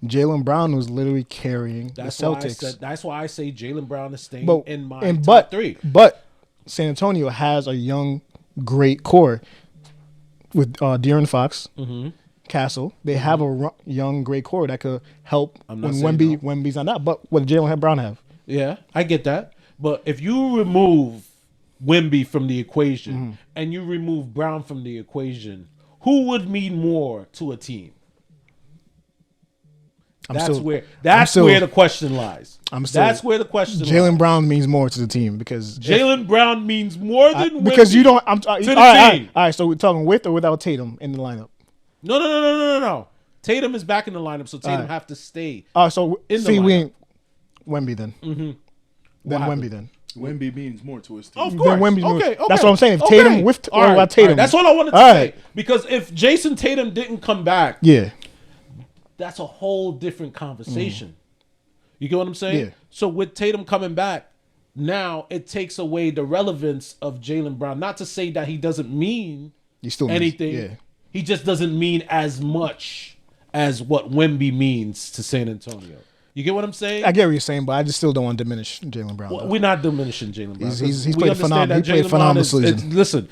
S2: Jaylen Brown was literally carrying the Celtics.
S1: That's why I say Jaylen Brown is staying
S2: But
S1: in my
S2: and
S1: top 3.
S2: But San Antonio has a young, great core with De'Aaron Fox, Castle. They have a young, great core that could help
S1: I'm
S2: when
S1: not saying
S2: Wemby's not that. But what did Jaylen Brown have?
S1: Yeah, I get that. But if you remove Wemby from the equation and you remove Brown from the equation, who would mean more to a team? That's where the question lies. That's where the question lies.
S2: Jaylen Brown means more to the team because
S1: Jaylen Brown means more than
S2: because
S1: Wemby
S2: you don't. All
S1: the
S2: right,
S1: team.
S2: all right. So we're talking with or without Tatum in the lineup.
S1: No. Tatum is back in the lineup, so Tatum
S2: right.
S1: have to stay.
S2: So
S1: In the
S2: see, we
S1: lineup.
S2: ain't Wemby then. Then
S1: happened?
S2: Wemby then.
S3: Wemby means more to his team.
S1: Of course.
S2: Wemby's more-
S1: Okay.
S2: That's what I'm saying. If
S1: Okay.
S2: Tatum with or
S1: All right.
S2: without Tatum.
S1: All right. That's what I wanted to
S2: All
S1: say.
S2: right.
S1: Because if Jason Tatum didn't come back,
S2: Yeah.
S1: that's a whole different conversation. You get what I'm saying?
S2: Yeah.
S1: So with Tatum coming back, now it takes away the relevance of Jaylen Brown. Not to say that he doesn't mean
S2: You still
S1: anything.
S2: Yeah.
S1: He just doesn't mean as much as what Wemby means to San Antonio. You get what I'm saying?
S2: I get what you're saying, but I just still don't want to diminish Jaylen Brown.
S1: Well,
S2: though.
S1: we're not diminishing Jaylen Brown.
S2: He's
S1: We
S2: played
S1: understand
S2: phenomenal.
S1: that
S2: He played
S1: Jaylen
S2: phenomenal
S1: Brown
S2: season.
S1: listen,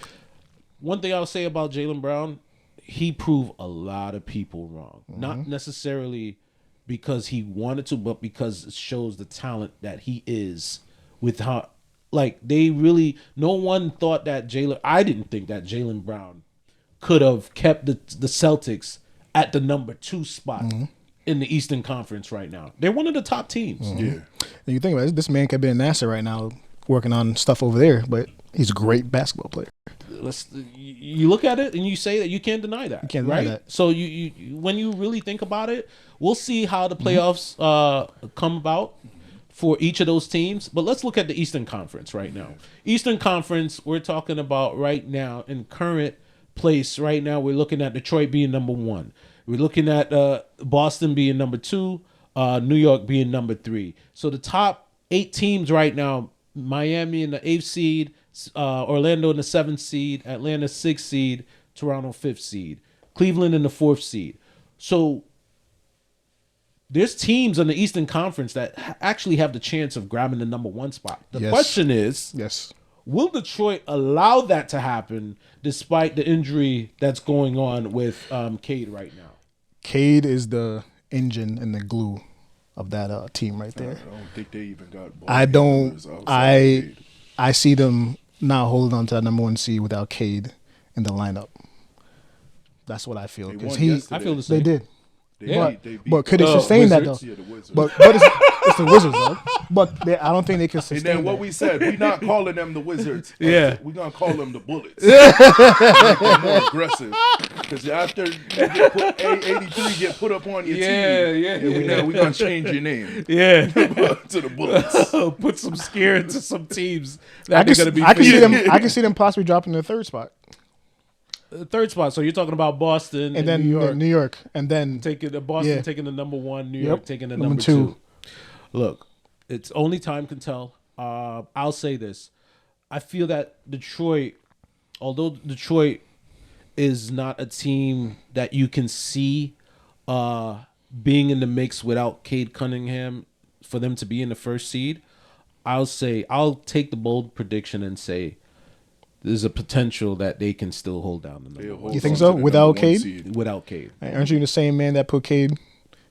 S1: one thing I'll say about Jaylen Brown, he proved a lot of people wrong. Not necessarily because he wanted to, but because it shows the talent that he is with how, like, they really, no one thought that I didn't think that Jaylen Brown could have kept the Celtics at the number 2 spot in the Eastern Conference right now. They're one of the top teams.
S3: Yeah.
S2: And you think about it, this man could be in NASA right now working on stuff over there, but he's a great basketball player.
S1: You look at it and you say that you can't deny that.
S2: You can't deny
S1: right?
S2: that.
S1: So you when you really think about it, we'll see how the playoffs come about for each of those teams. But let's look at the Eastern Conference right now. Eastern Conference, we're talking about right now in current place. Right now, we're looking at Detroit being number 1. We're looking at Boston being number 2, New York being number 3. So the top 8 teams right now: Miami in the 8th seed, Orlando in the 7th seed, Atlanta 6th seed, Toronto 5th seed, Cleveland in the 4th seed. So there's teams in the Eastern Conference that actually have the chance of grabbing the number 1 spot. The question is,
S2: Yes.
S1: will Detroit allow that to happen despite the injury that's going on with Cade right now?
S2: Cade is the engine and the glue of that team right there.
S3: I don't think they even got ball
S2: I don't.
S3: handlers outside of Cade.
S2: I see them not holding on to that number 1 seed without Cade in the lineup. That's what I feel.
S3: They
S2: 'Cause
S3: won
S2: he,
S3: yesterday.
S1: I feel the
S2: they
S1: same.
S2: did.
S1: Yeah.
S3: They beat
S2: But could they
S1: the
S2: sustain that though?
S1: Wizards?
S3: Yeah, the Wizards.
S2: But it's the Wizards though. But I don't think they can
S3: and
S2: sustain
S3: then what
S2: that.
S3: we said, we're not calling them the Wizards.
S1: Yeah.
S3: We're going to call them the Bullets. They're more aggressive. Because after you get 83 get put up on your team, we're going to change your name
S1: Yeah.
S3: to the Bullets.
S1: Put some scare into some teams
S2: I
S1: that they're going to be
S2: can see
S1: facing.
S2: them. I can see them possibly dropping to the 3rd spot.
S1: third spot. So you're talking about Boston
S2: and then
S1: New York
S2: and then
S1: taking the Boston
S2: Yeah.
S1: taking the number one, New
S2: Yep.
S1: York taking the
S2: Number
S1: number
S2: two.
S1: two. Look, it's only time can tell. I'll say this: I feel that Detroit, although Detroit is not a team that you can see being in the mix without Cade Cunningham for them to be in the first seed, I'll take the bold prediction and say there's a potential that they can still hold down the number one
S2: You think so? Without Cade?
S1: without Cade.
S2: Aren't you the same man that put Cade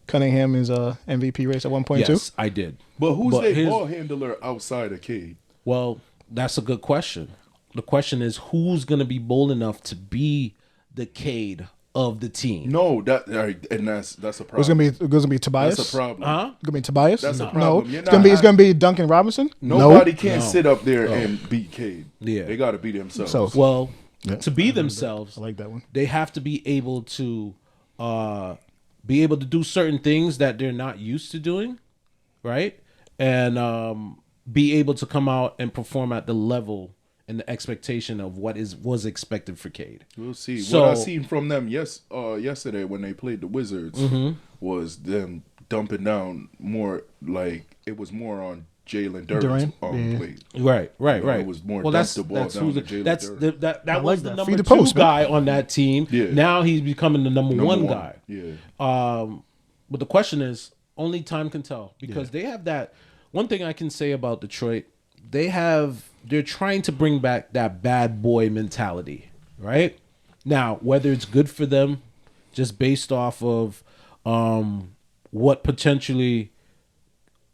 S2: Cunningham in his MVP race at 1.2?
S1: Yes, I did.
S3: But who's
S1: But
S3: their
S1: his-
S3: ball handler outside of Cade?
S1: Well, that's a good question. The question is who's going to be bold enough to be the Cade of the team?
S3: No, that's a problem.
S2: It's gonna be Tobias.
S3: That's a problem.
S1: Huh?
S2: It's gonna be Tobias.
S3: That's a
S2: No,
S3: problem. You're
S2: it's gonna
S3: not
S2: be Duncan Robinson.
S3: Nobody can
S1: No.
S3: sit up there and beat Cade.
S1: Yeah.
S3: They got to beat themselves.
S2: So-
S1: Well,
S2: Yeah.
S1: to be themselves,
S2: I like that one.
S1: they have to be able to do certain things that they're not used to doing, right? And be able to come out and perform at the level and the expectation of what was expected for Cade.
S3: We'll see.
S1: So-
S3: What I seen from them yesterday when they played the Wizards was them dumping down more. Like it was more on Jalen Durant
S2: Yeah.
S3: play.
S1: Right.
S3: It was more dump the ball down to Jalen
S1: that's
S3: Durant.
S1: that
S2: I
S1: was
S2: like
S1: the
S2: that.
S1: number
S2: Feed the
S1: two
S2: post, man.
S1: guy on that team.
S3: Yeah.
S1: Now he's becoming the number one guy.
S3: Yeah.
S1: But the question is, only time can tell because they have that. One thing I can say about Detroit, they're trying to bring back that bad boy mentality, right? Now, whether it's good for them, just based off of what potentially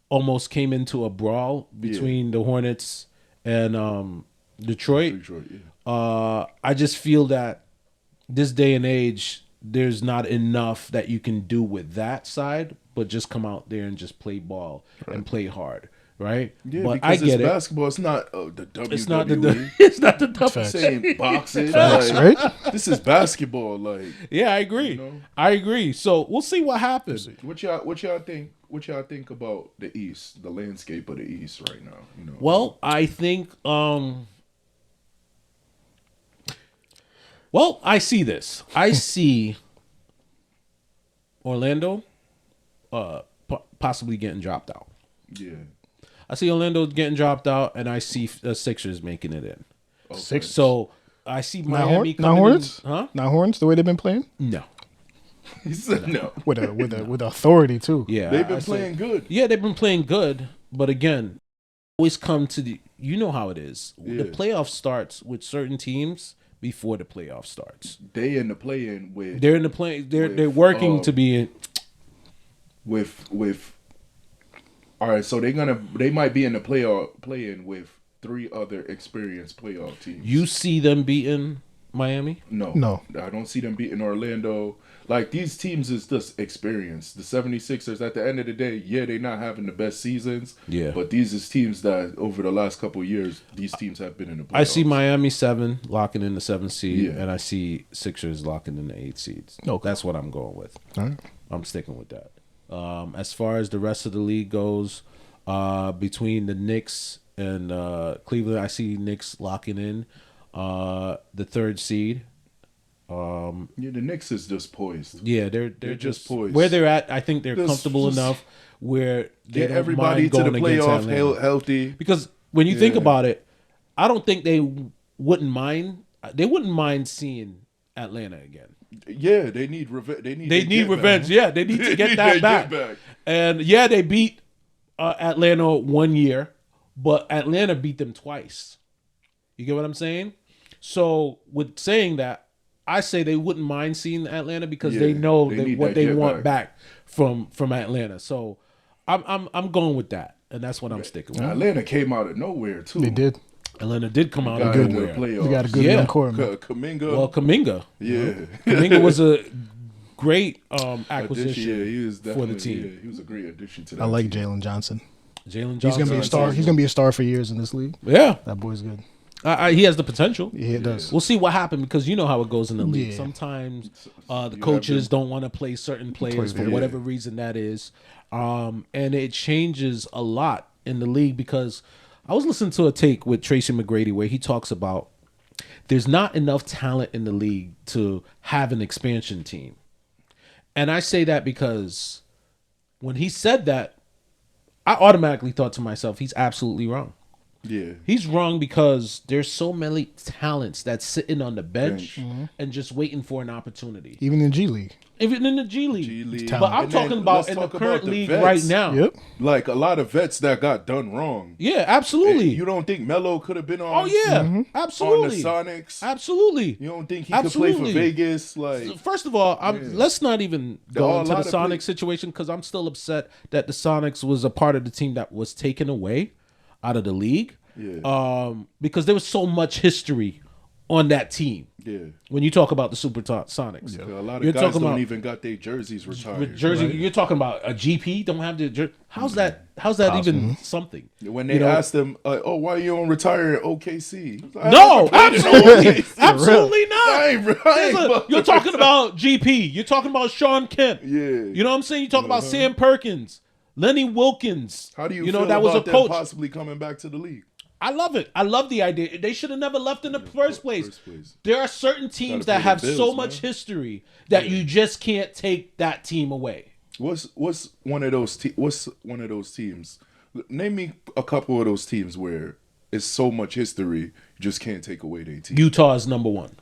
S1: almost came into a brawl between the Hornets and Detroit.
S3: Detroit, yeah.
S1: I just feel that this day and age, there's not enough that you can do with that side, but just come out there and just play ball and play hard, right?
S3: Yeah,
S1: but
S3: because
S1: I get
S3: it's
S1: it.
S3: basketball. It's not the WWE.
S1: It's not it's not the tough.
S3: Same boxing.
S2: Facts,
S3: like,
S2: right?
S3: This is basketball. Like,
S1: Yeah, I agree.
S3: know?
S1: I agree. So we'll see what happens.
S3: what y'all think? What y'all think about the East, the landscape of the East right now? You know.
S1: Well, I think. Well, I see this. I see Orlando, possibly getting dropped out.
S3: Yeah.
S1: I see Orlando getting dropped out, and I see Sixers making it in.
S3: Okay.
S2: Six.
S1: So I see
S2: Not
S1: Miami
S2: Not
S1: coming
S2: Hornets.
S1: in. Huh?
S2: Not Hornets. The way they've been playing
S1: No.
S3: He said no.
S2: with authority too.
S1: Yeah,
S3: They've been
S1: I say-
S3: playing good.
S1: Yeah, they've been playing good, but again, always come to the. You know how it is. The
S3: Yeah.
S1: playoff starts with certain teams before the playoff starts.
S3: They in the play-in with
S1: They're in the play. They're
S3: With,
S1: working to be in.
S3: with. All right, so they might be in the play-in with 3 other experienced playoff teams.
S1: You see them beating Miami.
S2: No.
S3: I don't see them beating Orlando. Like, these teams is just experience. The 76ers, at the end of the day, yeah, they're not having the best seasons.
S1: Yeah.
S3: But these is teams that, over the last couple of years, these teams have been in the playoffs.
S1: I see Miami 7 locking in the 7th seed,
S3: Yeah.
S1: and I see Sixers locking in the 8th seeds.
S2: Okay.
S1: That's what I'm going with.
S2: All right.
S1: I'm sticking with that. As far as the rest of the league goes, between the Knicks and Cleveland, I see Knicks locking in the 3rd seed.
S3: Yeah, the Knicks is just poised.
S1: Yeah, they're
S3: just
S1: just
S3: poised.
S1: where they're at. I think they're
S3: Just-
S1: comfortable
S3: just
S1: enough where they
S3: Get
S1: don't
S3: everybody
S1: mind
S3: to the
S1: going against
S3: playoff
S1: Atlanta.
S3: healthy.
S1: Because when you think
S3: Yeah.
S1: about it, I don't think they wouldn't mind. They wouldn't mind seeing Atlanta again.
S3: Yeah, they need revenge. They need
S1: They
S3: their
S1: need
S3: get
S1: revenge.
S3: back.
S1: Yeah, they need to
S3: They
S1: get
S3: need
S1: that
S3: their
S1: back.
S3: get back.
S1: And yeah, they beat Atlanta 1 year, but Atlanta beat them twice. You get what I'm saying? So with saying that, I say they wouldn't mind seeing Atlanta because they
S3: Yeah,
S1: know
S3: they
S1: that
S3: need
S1: what
S3: that
S1: they
S3: get
S1: want
S3: back.
S1: back from Atlanta. So I'm going with that, and that's what I'm sticking with.
S3: Atlanta came out of nowhere too.
S2: They did.
S1: Atlanta did come out of
S3: Got in the
S1: nowhere.
S3: playoffs.
S2: We got a good
S1: Yeah.
S2: young core, man.
S3: Kaminga.
S1: Well, Kaminga.
S3: yeah.
S1: Kaminga was a great
S3: Addition,
S1: acquisition
S3: yeah, he was
S1: for
S3: definitely
S1: the team.
S3: Yeah, he was a great addition to that.
S2: I like
S3: team.
S2: Jalen Johnson.
S1: Jalen
S2: He's
S1: Johnson.
S2: gonna be a star. He's gonna be a star for years in this league.
S1: Yeah,
S2: That boy's good.
S1: he has the potential.
S2: Yeah, it does.
S1: We'll see what happens because you know how it goes in the league.
S2: Yeah.
S1: Sometimes the
S3: have
S1: coaches
S3: them-
S1: don't want to play certain players for
S3: Yeah.
S1: whatever reason that is, and it changes a lot in the league because I was listening to a take with Tracy McGrady where he talks about there's not enough talent in the league to have an expansion team. And I say that because when he said that, I automatically thought to myself, he's absolutely wrong.
S3: Yeah.
S1: He's wrong because there's so many talents that's sitting on the bench and just waiting for an opportunity.
S2: Even in G League.
S1: Even in the G League.
S3: G-League.
S1: But I'm
S3: And
S1: talking
S3: then
S1: about
S3: let's
S1: in the
S3: talk
S1: current
S3: about the
S1: league
S3: vets.
S1: right now.
S2: Yep.
S3: Like a lot of vets that got done wrong.
S1: Yeah, absolutely.
S3: You don't think Melo could have been on?
S1: Oh yeah,
S3: On
S1: absolutely.
S3: the Sonics.
S1: Absolutely.
S3: You don't think he could play for
S1: Absolutely.
S3: Vegas? Like
S1: First of all, let's not even go
S3: a
S1: into the
S3: lot of
S1: Sonics situation because I'm still upset that the Sonics was a part of the team that was taken away out of the league.
S3: Yeah.
S1: Because there was so much history on that team.
S3: Yeah.
S1: When you talk about the Sonics,
S3: A lot of
S1: you're
S3: guys
S1: talking
S3: don't
S1: about
S3: even got their jerseys retired.
S1: with jersey.
S3: right?
S1: You're talking about a GP don't have the jersey. How's that? How's that even something?
S3: When they asked them, "Oh, why you don't retire in OKC?" Like,
S1: No,
S3: I never played in
S1: absolutely,
S3: OKC.
S1: absolutely not.
S3: I ain't
S1: You're talking about GP. You're talking about Sean Kemp.
S3: Yeah.
S1: You know what I'm saying? You talk about Sam Perkins, Lenny Wilkins.
S3: How do you
S1: know
S3: feel
S1: that was a
S3: about them
S1: coach?
S3: possibly coming back to the league?
S1: I love it. I love the idea. They should have never left in the first place. There are certain teams
S3: Gotta
S1: that
S3: pay
S1: have
S3: the bills,
S1: so much
S3: man.
S1: history that you just can't take that team away.
S3: What's one of those what's one of those teams? Name me a couple of those teams where it's so much history you just can't take away their team.
S1: Utah is number one.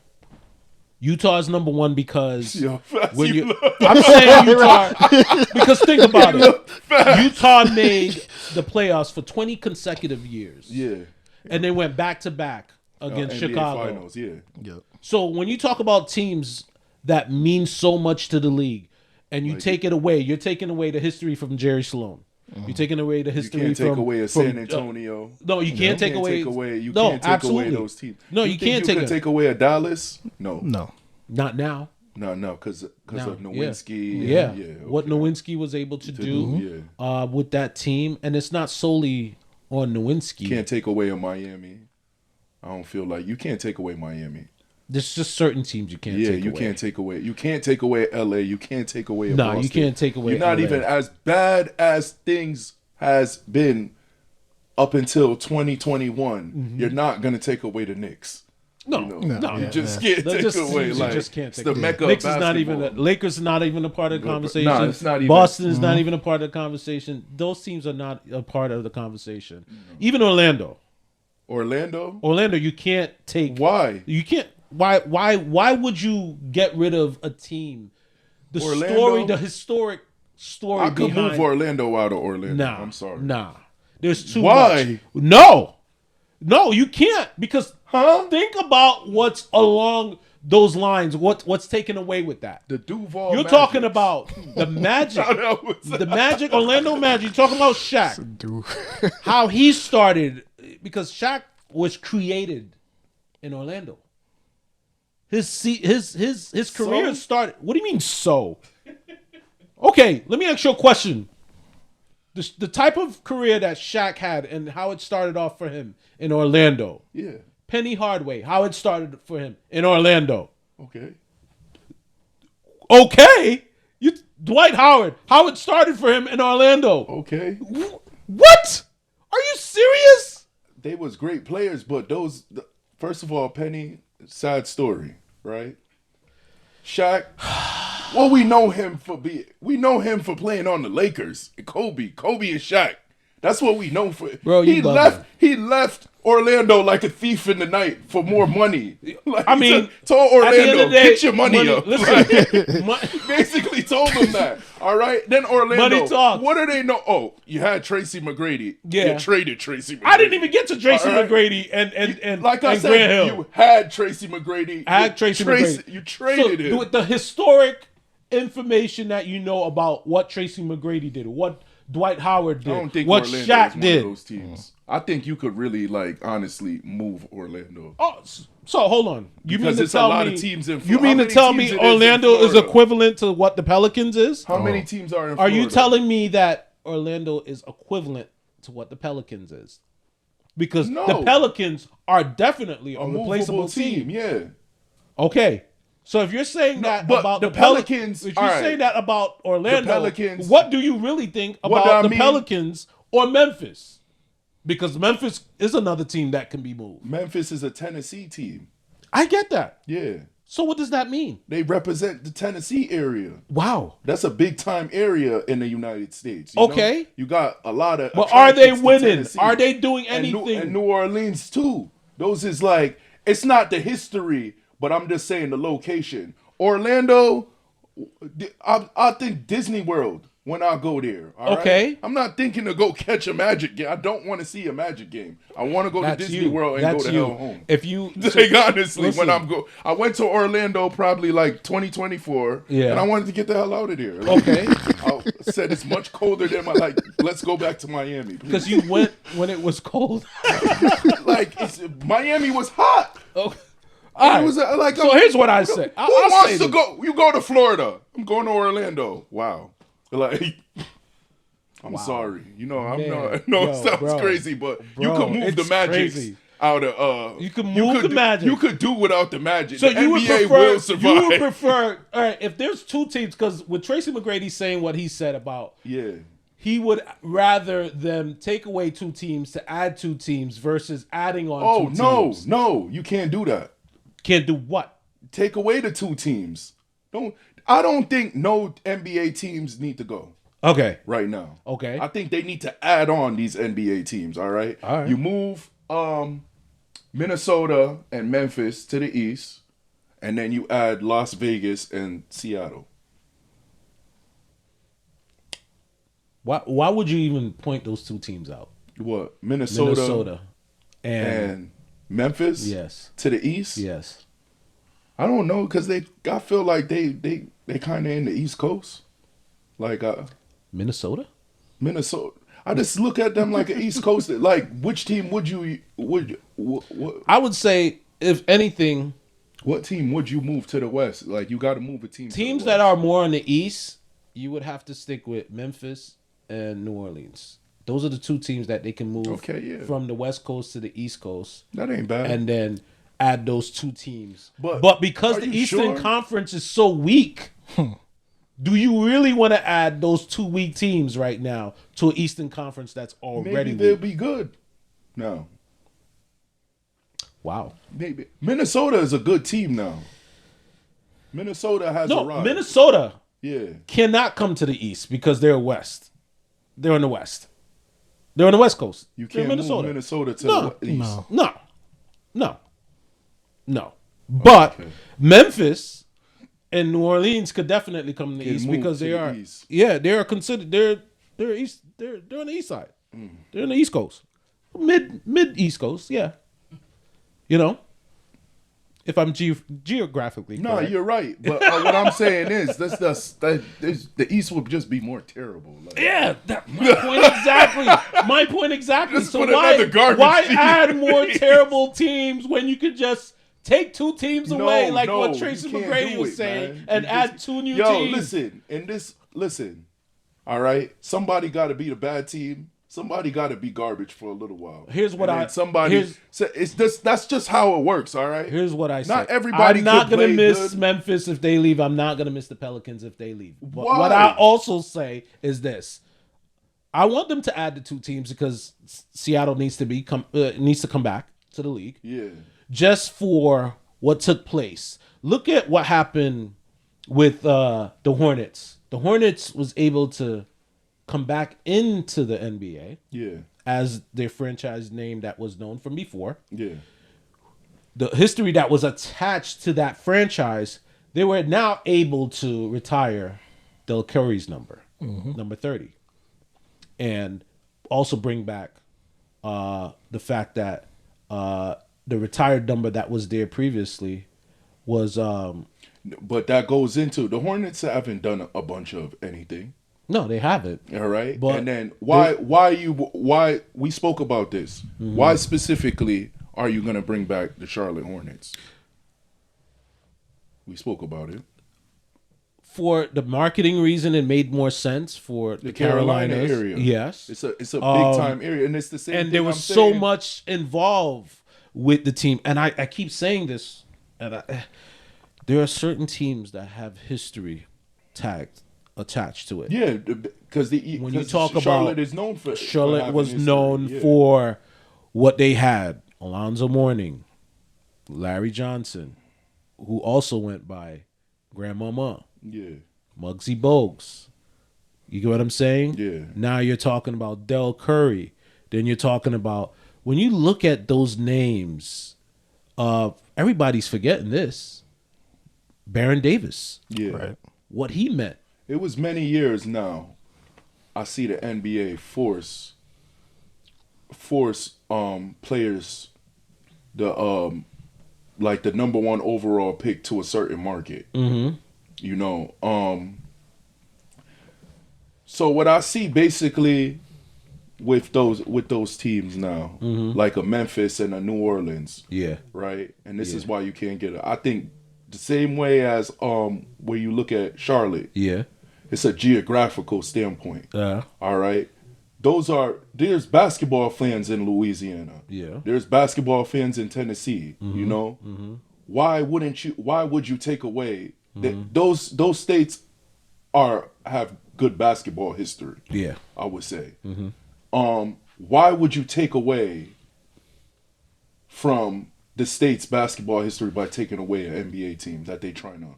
S1: Utah is number one because
S3: Yo, fast
S1: when
S3: you
S1: you,
S3: look.
S1: I'm saying Utah because think about it. Utah made the playoffs for 20 consecutive years.
S3: Yeah.
S1: And they went back to back against
S3: NBA
S1: Chicago.
S3: Finals, yeah.
S2: Yep.
S1: So when you talk about teams that mean so much to the league and you take it away, you're taking away the history from Jerry Sloan. You're taking away the
S3: You
S1: history
S3: can't take
S1: from
S3: away a
S1: from,
S3: San Antonio.
S1: no, you can't take away.
S3: You
S1: no,
S3: can't take
S1: absolutely.
S3: away those teams.
S1: No, you
S3: think
S1: can't
S3: you
S1: take
S3: could
S1: it.
S3: take away a Dallas? No.
S2: No.
S1: Not now.
S3: No, because
S1: Now,
S3: of Nowinski.
S1: Yeah.
S3: Yeah.
S1: What
S3: okay.
S1: Nowinski was able to do
S3: Yeah.
S1: with that team, and it's not solely on Nowinski.
S3: Can't take away a Miami. I don't feel like you can't take away Miami.
S1: There's just certain teams you can't take away.
S3: You can't take away. You can't take away LA. You can't take away
S1: No,
S3: Boston.
S1: you can't take away
S3: You're not
S1: LA.
S3: even as bad as things has been up until 2021. You're not gonna take away the Knicks.
S1: No,
S3: You know?
S1: no,
S3: You
S1: no.
S3: just can't
S1: They're
S3: take
S1: just-
S3: away.
S1: you
S3: Like
S1: just can't
S3: it's
S1: take
S3: the
S1: away.
S3: mecca
S1: Knicks
S3: of
S1: is not even.
S3: basketball.
S1: Lakers is not even a part of the conversation.
S3: Nah, it's not even.
S1: Boston is not even a part of the conversation. Those teams are not a part of the conversation. Even Orlando.
S3: Orlando.
S1: You can't take.
S3: Why?
S1: You can't. Why would you get rid of a team? The
S3: Orlando?
S1: historic story.
S3: I could
S1: behind,
S3: move Orlando out of Orlando.
S1: Nah,
S3: I'm sorry.
S1: Nah, there's too
S3: Why?
S1: much. No, you can't because
S3: Huh?
S1: think about what's along those lines. What's taken away with that?
S3: The Duval.
S1: You're
S3: Magic.
S1: talking about the Magic,
S3: That was-
S1: the Magic, Orlando Magic. You're talking about Shaq,
S2: Dude.
S1: how he started because Shaq was created in Orlando. His career
S3: So?
S1: started. What do you mean so? Okay, let me ask you a question. The type of career that Shaq had and how it started off for him in Orlando.
S3: Yeah.
S1: Penny Hardaway, how it started for him in Orlando.
S3: Okay.
S1: Okay, Dwight Howard, how it started for him in Orlando.
S3: Okay.
S1: What? Are you serious?
S3: They was great players, but first of all, Penny, sad story, right? Shaq, well, we know him for playing on the Lakers. Kobe and Shaq. That's what we know for.
S1: Bro, you bugging.
S3: He left Orlando like a thief in the night for more money. Like,
S1: I mean,
S3: told
S1: at the end
S3: Orlando,
S1: of the day,
S3: get your money up.
S1: Listen,
S3: Basically told them that. All right. Then Orlando.
S1: Money talks.
S3: What do they know? Oh, you had Tracy McGrady.
S1: Yeah.
S3: You traded Tracy McGrady.
S1: I didn't even get to Tracy
S3: All right.
S1: McGrady and
S3: Like I
S1: and
S3: said,
S1: Grant Hill.
S3: you had Tracy McGrady.
S1: I had Tracy McGrady.
S3: You traded
S1: so,
S3: him.
S1: With the historic information that you know about what Tracy McGrady did, what Dwight Howard did,
S3: I don't think
S1: what
S3: Orlando is
S1: Shaq
S3: one
S1: did.
S3: of those teams. I think you could really, honestly move Orlando.
S1: Oh, so hold on. You
S3: Because
S1: mean to
S3: it's a
S1: tell
S3: lot
S1: me?
S3: of teams in
S1: you
S3: Florida.
S1: mean
S3: How
S1: to
S3: many
S1: tell
S3: teams
S1: me
S3: it is in
S1: Orlando is
S3: Florida?
S1: equivalent to what the Pelicans is?
S3: How many teams are in
S1: Are
S3: Florida?
S1: you telling me that Orlando is equivalent to what the Pelicans is? Because
S3: No.
S1: the Pelicans are definitely a
S3: a
S1: replaceable
S3: movable
S1: team.
S3: Yeah.
S1: Okay. So if you're saying that
S3: but
S1: about
S3: the
S1: the
S3: Pelicans-
S1: if you're
S3: all right.
S1: saying that about Orlando,
S3: Pelicans-
S1: what do you really think
S3: What
S1: about
S3: I
S1: the
S3: mean-
S1: Pelicans or Memphis? Because Memphis is another team that can be moved.
S3: Memphis is a Tennessee team.
S1: I get that.
S3: Yeah.
S1: So what does that mean?
S3: They represent the Tennessee area.
S1: Wow.
S3: That's a big time area in the United States. You
S1: Okay.
S3: know? You got a lot of.
S1: But are they
S3: attractions to
S1: winning?
S3: Tennessee.
S1: Are they doing
S3: And
S1: anything?
S3: New Orleans too. Those is like, it's not the history, but I'm just saying the location. Orlando, I think Disney World when I go there. All
S1: Okay.
S3: right? I'm not thinking to go catch a Magic game. I don't want to see a Magic game. I want to go to Disney World and go to hell home.
S1: If you
S3: Like, honestly,
S1: listen.
S3: when I went to Orlando probably like 2024,
S1: Yeah.
S3: and I wanted to get the hell out of there. Like,
S1: Okay.
S3: I said it's much colder than let's go back to Miami.
S1: Because you went when it was cold.
S3: Like, Miami was hot.
S1: Okay.
S3: And
S1: All
S3: it was
S1: right.
S3: like,
S1: So here's what I say.
S3: Who wants to go? You go to Florida. I'm going to Orlando. Wow. Like, I'm sorry. You know, I'm
S1: Man.
S3: not. No,
S1: Yo,
S3: it sounds
S1: bro.
S3: crazy, but you
S1: Bro,
S3: could move the
S1: it's
S3: Magic
S1: crazy.
S3: out of.
S1: You can move the Magic.
S3: You could do without the Magic.
S1: So
S3: the
S1: you would
S3: NBA
S1: prefer?
S3: will survive.
S1: You would prefer? All right. If there's two teams, because with Tracy McGrady saying what he said about,
S3: Yeah.
S1: he would rather them take away two teams to add two teams versus adding on.
S3: Oh
S1: two teams.
S3: no, you can't do that.
S1: Can't do what?
S3: Take away the two teams. I don't think no NBA teams need to go
S1: Okay.
S3: right now.
S1: Okay.
S3: I think they need to add on these NBA teams. All right.
S1: All right.
S3: You move Minnesota and Memphis to the east, and then you add Las Vegas and Seattle.
S1: Why would you even point those two teams out?
S3: What? Minnesota
S1: and
S3: Memphis?
S1: yes,
S3: To the east?
S1: yes.
S3: I don't know, because I feel like they kind of in the East Coast. Like
S1: Minnesota.
S3: Minnesota. I just look at them like an East Coast. Like, which team would
S1: I would say, if anything,
S3: what team would you move to the West? Like, you got to move a team.
S1: teams
S3: to the
S1: that
S3: West.
S1: are more on the East, you would have to stick with Memphis and New Orleans. Those are the two teams that they can move from the West Coast to the East Coast.
S3: That ain't bad.
S1: And then add those two teams.
S3: But
S1: because
S3: are
S1: the
S3: you
S1: Eastern
S3: sure?
S1: Conference is so weak, do you really want to add those two weak teams right now to an Eastern Conference that's already
S3: maybe they'll
S1: weak?
S3: be good. No.
S1: Wow.
S3: Maybe. Minnesota is a good team now. Minnesota has a rise.
S1: Minnesota
S3: Yeah.
S1: cannot come to the East because they're West. They're in the West. They're on the West Coast.
S3: You
S1: They're
S3: can't move Minnesota to the East.
S1: No. But
S3: Okay.
S1: Memphis and New Orleans could definitely come to the
S3: Can
S1: East
S3: move
S1: because
S3: to
S1: they
S3: the
S1: are.
S3: East.
S1: Yeah, they are considered. They're East. They're on the East side. They're on the East Coast, mid East Coast. Yeah, you know, if I'm geographically.
S3: No,
S1: correct.
S3: you're right. But what I'm saying is, the East would just be more terrible. Like,
S1: Yeah, my point exactly. My point exactly.
S3: Just
S1: So
S3: put another garbage team
S1: add
S3: in
S1: more
S3: place.
S1: terrible teams when you could just take two teams away, like what
S3: you
S1: Tracy
S3: can't
S1: McGrady
S3: do
S1: was
S3: it,
S1: saying,
S3: man.
S1: and
S3: You
S1: add
S3: just-
S1: two new
S3: Yo,
S1: teams?
S3: listen. All right, somebody got to be the bad team. Somebody got to be garbage for a little while.
S1: Here's what
S3: And then
S1: I-
S3: somebody.
S1: here's-
S3: So it's just that's just how it works. All right.
S1: Here's what I say.
S3: Not everybody
S1: I'm not
S3: could
S1: gonna
S3: play
S1: miss
S3: good.
S1: Memphis if they leave. I'm not gonna miss the Pelicans if they leave. But
S3: Why?
S1: what I also say is this: I want them to add the two teams because Seattle needs to come back to the league.
S3: Yeah.
S1: Just for what took place. Look at what happened with the Hornets. The Hornets was able to come back into the NBA
S3: Yeah.
S1: as their franchise name that was known from before.
S3: Yeah.
S1: The history that was attached to that franchise, they were now able to retire Del Curry's number 30, and also bring back the fact that the retired number that was there previously was
S3: But that goes into the Hornets haven't done a bunch of anything.
S1: no, they haven't.
S3: All right.
S1: But
S3: and then why we spoke about this. Why specifically are you going to bring back the Charlotte Hornets? We spoke about it.
S1: For the marketing reason, it made more sense for the
S3: Carolina
S1: Carolinas
S3: area.
S1: Yes,
S3: It's a big time area, and it's the same.
S1: and
S3: thing
S1: there was
S3: I'm
S1: so
S3: saying.
S1: much involved with the team. And I keep saying this, and there are certain teams that have history attached to it.
S3: Yeah, because
S1: When you talk
S3: Charlotte
S1: about
S3: is known for
S1: Charlotte
S3: having
S1: was
S3: history,
S1: known
S3: yeah.
S1: for what they had: Alonzo Mourning, Larry Johnson, who also went by Grandmama,
S3: Yeah.
S1: Muggsy Bogues. You get what I'm saying?
S3: Yeah.
S1: Now you're talking about Del Curry. Then you're talking about, when you look at those names, everybody's forgetting this. Baron Davis.
S3: Yeah.
S2: Right.
S1: What he meant.
S3: It was many years now. I see the NBA force players the like the number one overall pick to a certain market.
S1: Mm-hmm.
S3: You know, so what I see basically with those teams now, like a Memphis and a New Orleans,
S1: Yeah.
S3: right? And this
S1: Yeah.
S3: is why you can't get it. I think the same way as where you look at Charlotte,
S1: Yeah.
S3: it's a geographical standpoint.
S1: Uh,
S3: All right. There's basketball fans in Louisiana.
S1: yeah.
S3: There's basketball fans in Tennessee. You know, why would you take away those states have good basketball history?
S1: Yeah.
S3: I would say. Why would you take away from the state's basketball history by taking away an NBA team that they trying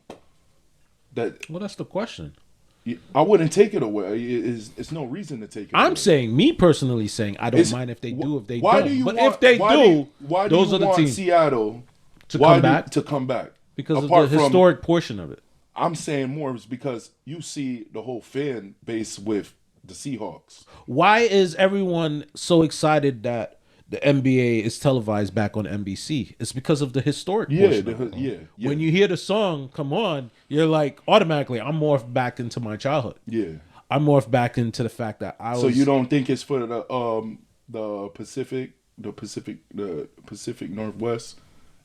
S3: to?
S1: Well, that's the question.
S3: I wouldn't take it away. It's no reason to take it away.
S1: I'm saying, me personally saying, I don't
S3: It's-
S1: mind if they do, if they
S3: why
S1: don't.
S3: do you
S1: But
S3: want,
S1: if they
S3: why
S1: do,
S3: why
S1: those
S3: do
S1: are
S3: you
S1: the
S3: want
S1: teams
S3: Seattle
S1: to
S3: why
S1: come back
S3: to come back
S1: because
S3: Apart
S1: of the
S3: from-
S1: historic portion of it.
S3: I'm saying more is because you see the whole fan base with the Seahawks.
S1: Why is everyone so excited that the NBA is televised back on NBC? It's because of the historic portion of it.
S3: Yeah.
S1: When you hear the song come on, you're like, automatically, I'm morphed back into my childhood.
S3: Yeah.
S1: I'm morphed back into the fact that I was.
S3: So you don't think it's for the Pacific Northwest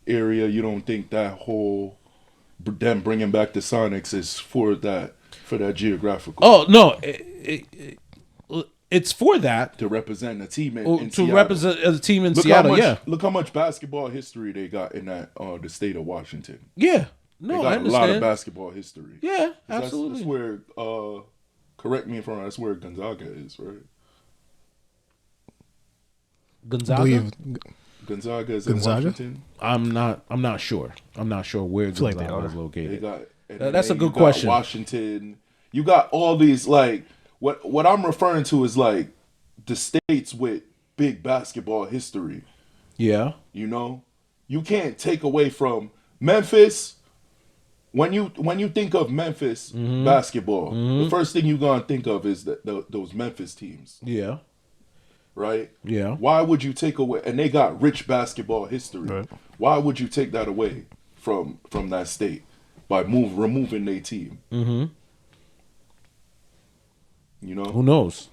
S3: area? You don't think that whole them bringing back the Sonics is for that geographical
S1: Oh no, it's for that
S3: to represent a team in
S1: to
S3: Seattle.
S1: represent a team in
S3: Look
S1: Seattle.
S3: how much,
S1: Yeah,
S3: Look how much basketball history they got in that the state of Washington.
S1: yeah.
S3: They
S1: No,
S3: got
S1: I
S3: a
S1: understand.
S3: lot of basketball history.
S1: Yeah,
S3: That's
S1: absolutely.
S3: where correct me if I'm wrong, that's where Gonzaga is, right?
S1: Gonzaga.
S2: believe
S3: Gonzaga is
S2: Gonzaga?
S3: in Washington.
S1: I'm not sure. I'm not sure where
S2: feel like they
S1: Gonzaga
S2: are.
S1: is
S3: They
S1: located.
S3: got
S1: That's a
S3: you
S1: good
S3: got
S1: question.
S3: Washington. You got all these like what I'm referring to is like the states with big basketball history.
S1: Yeah.
S3: You know, you can't take away from Memphis. When you think of Memphis basketball, the first thing you're gonna think of is those Memphis teams,
S1: Yeah.
S3: right?
S1: Yeah.
S3: Why would you take away? And they got rich basketball history.
S2: Right.
S3: Why would you take that away from that state by removing their team?
S1: Mm-hmm.
S3: You know,
S1: Who knows?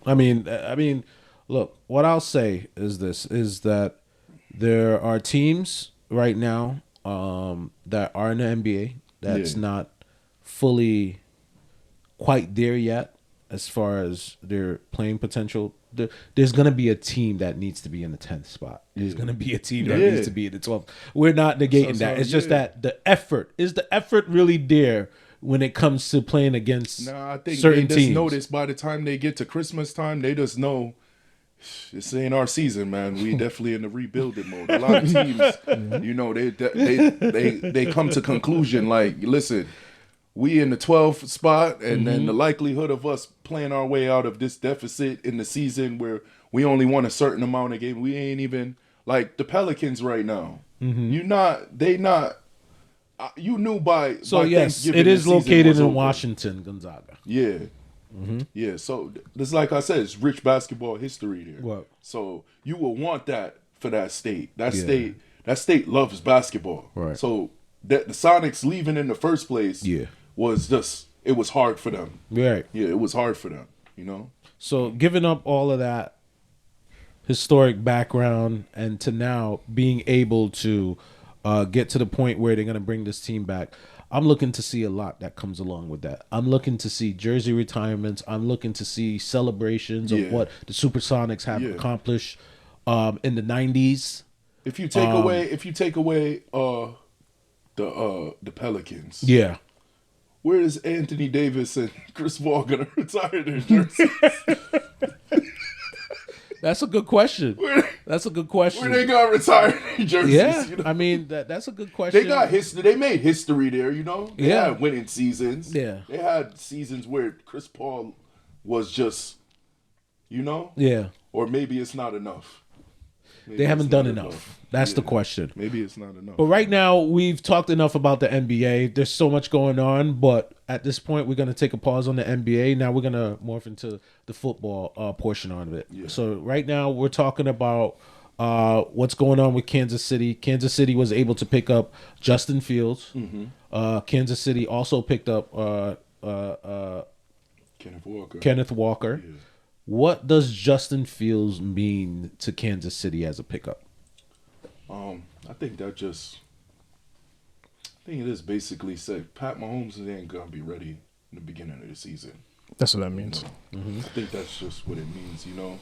S1: I mean, look. What I'll say is this: is that there are teams right now that are in the NBA that's
S3: Yeah.
S1: not fully quite there yet as far as their playing potential. There's going to be a team that needs to be in the 10th spot. There's going to be a team that
S3: Yeah.
S1: needs to be in the 12th. We're not negating that. It's just
S3: yeah.
S1: that the effort really there when it comes to playing against
S3: Nah, I think
S1: certain
S3: they just
S1: teams.
S3: notice by the time they get to Christmas time, they just know this ain't our season, man. We definitely in the rebuilding mode. A lot of teams, you know, they come to conclusion like, listen, we in the 12th spot, and then the likelihood of us playing our way out of this deficit in the season where we only won a certain amount of games, we ain't even like the Pelicans right now. You knew by
S1: So
S3: by
S1: yes,
S3: Thanksgiving
S1: it
S3: the
S1: is
S3: season
S1: located
S3: was
S1: in
S3: over.
S1: Washington, Gonzaga.
S3: Yeah. Yeah. So this, like I said, it's rich basketball history there.
S1: What?
S3: So you will want that for that state. That
S1: Yeah.
S3: state loves basketball.
S1: Right.
S3: So that the Sonics leaving in the first place
S1: Yeah.
S3: was just it was hard for them.
S1: Right.
S3: Yeah, it was hard for them, you know?
S1: So giving up all of that historic background and to now being able to get to the point where they're going to bring this team back, I'm looking to see a lot that comes along with that. I'm looking to see jersey retirements. I'm looking to see celebrations
S3: Yeah.
S1: of what the Supersonics have
S3: Yeah.
S1: accomplished in the 90s.
S3: If you take away the Pelicans,
S1: Yeah.
S3: where is Anthony Davis and Chris Paul gonna retire their jerseys?
S1: That's a good question. That's a good question.
S3: Where they got retired jerseys?
S1: Yeah,
S3: You know?
S1: I mean that's a good question.
S3: They got history. They made history there. You know. They
S1: Yeah.
S3: had winning seasons.
S1: Yeah.
S3: They had seasons where Chris Paul was just, you know.
S1: Yeah,
S3: Or maybe it's not enough. Maybe
S1: they haven't
S3: it's
S1: done
S3: not
S1: enough. That's the question.
S3: Maybe it's not enough.
S1: But right now, we've talked enough about the NBA. There's so much going on, but at this point, we're going to take a pause on the NBA. Now we're going to morph into the football portion of it.
S3: Yeah.
S1: So right now, we're talking about what's going on with Kansas City. Kansas City was able to pick up Justin Fields.
S3: Mm-hmm.
S1: Kansas City also picked up
S3: Kenneth Walker.
S1: Walker.
S3: Yeah.
S1: What does Justin Fields mean to Kansas City as a pickup?
S3: I think that just. I think it is basically said Pat Mahomes ain't gonna be ready in the beginning of the season.
S2: That's what that means.
S1: Mm-hmm.
S3: I think that's just what it means, you know.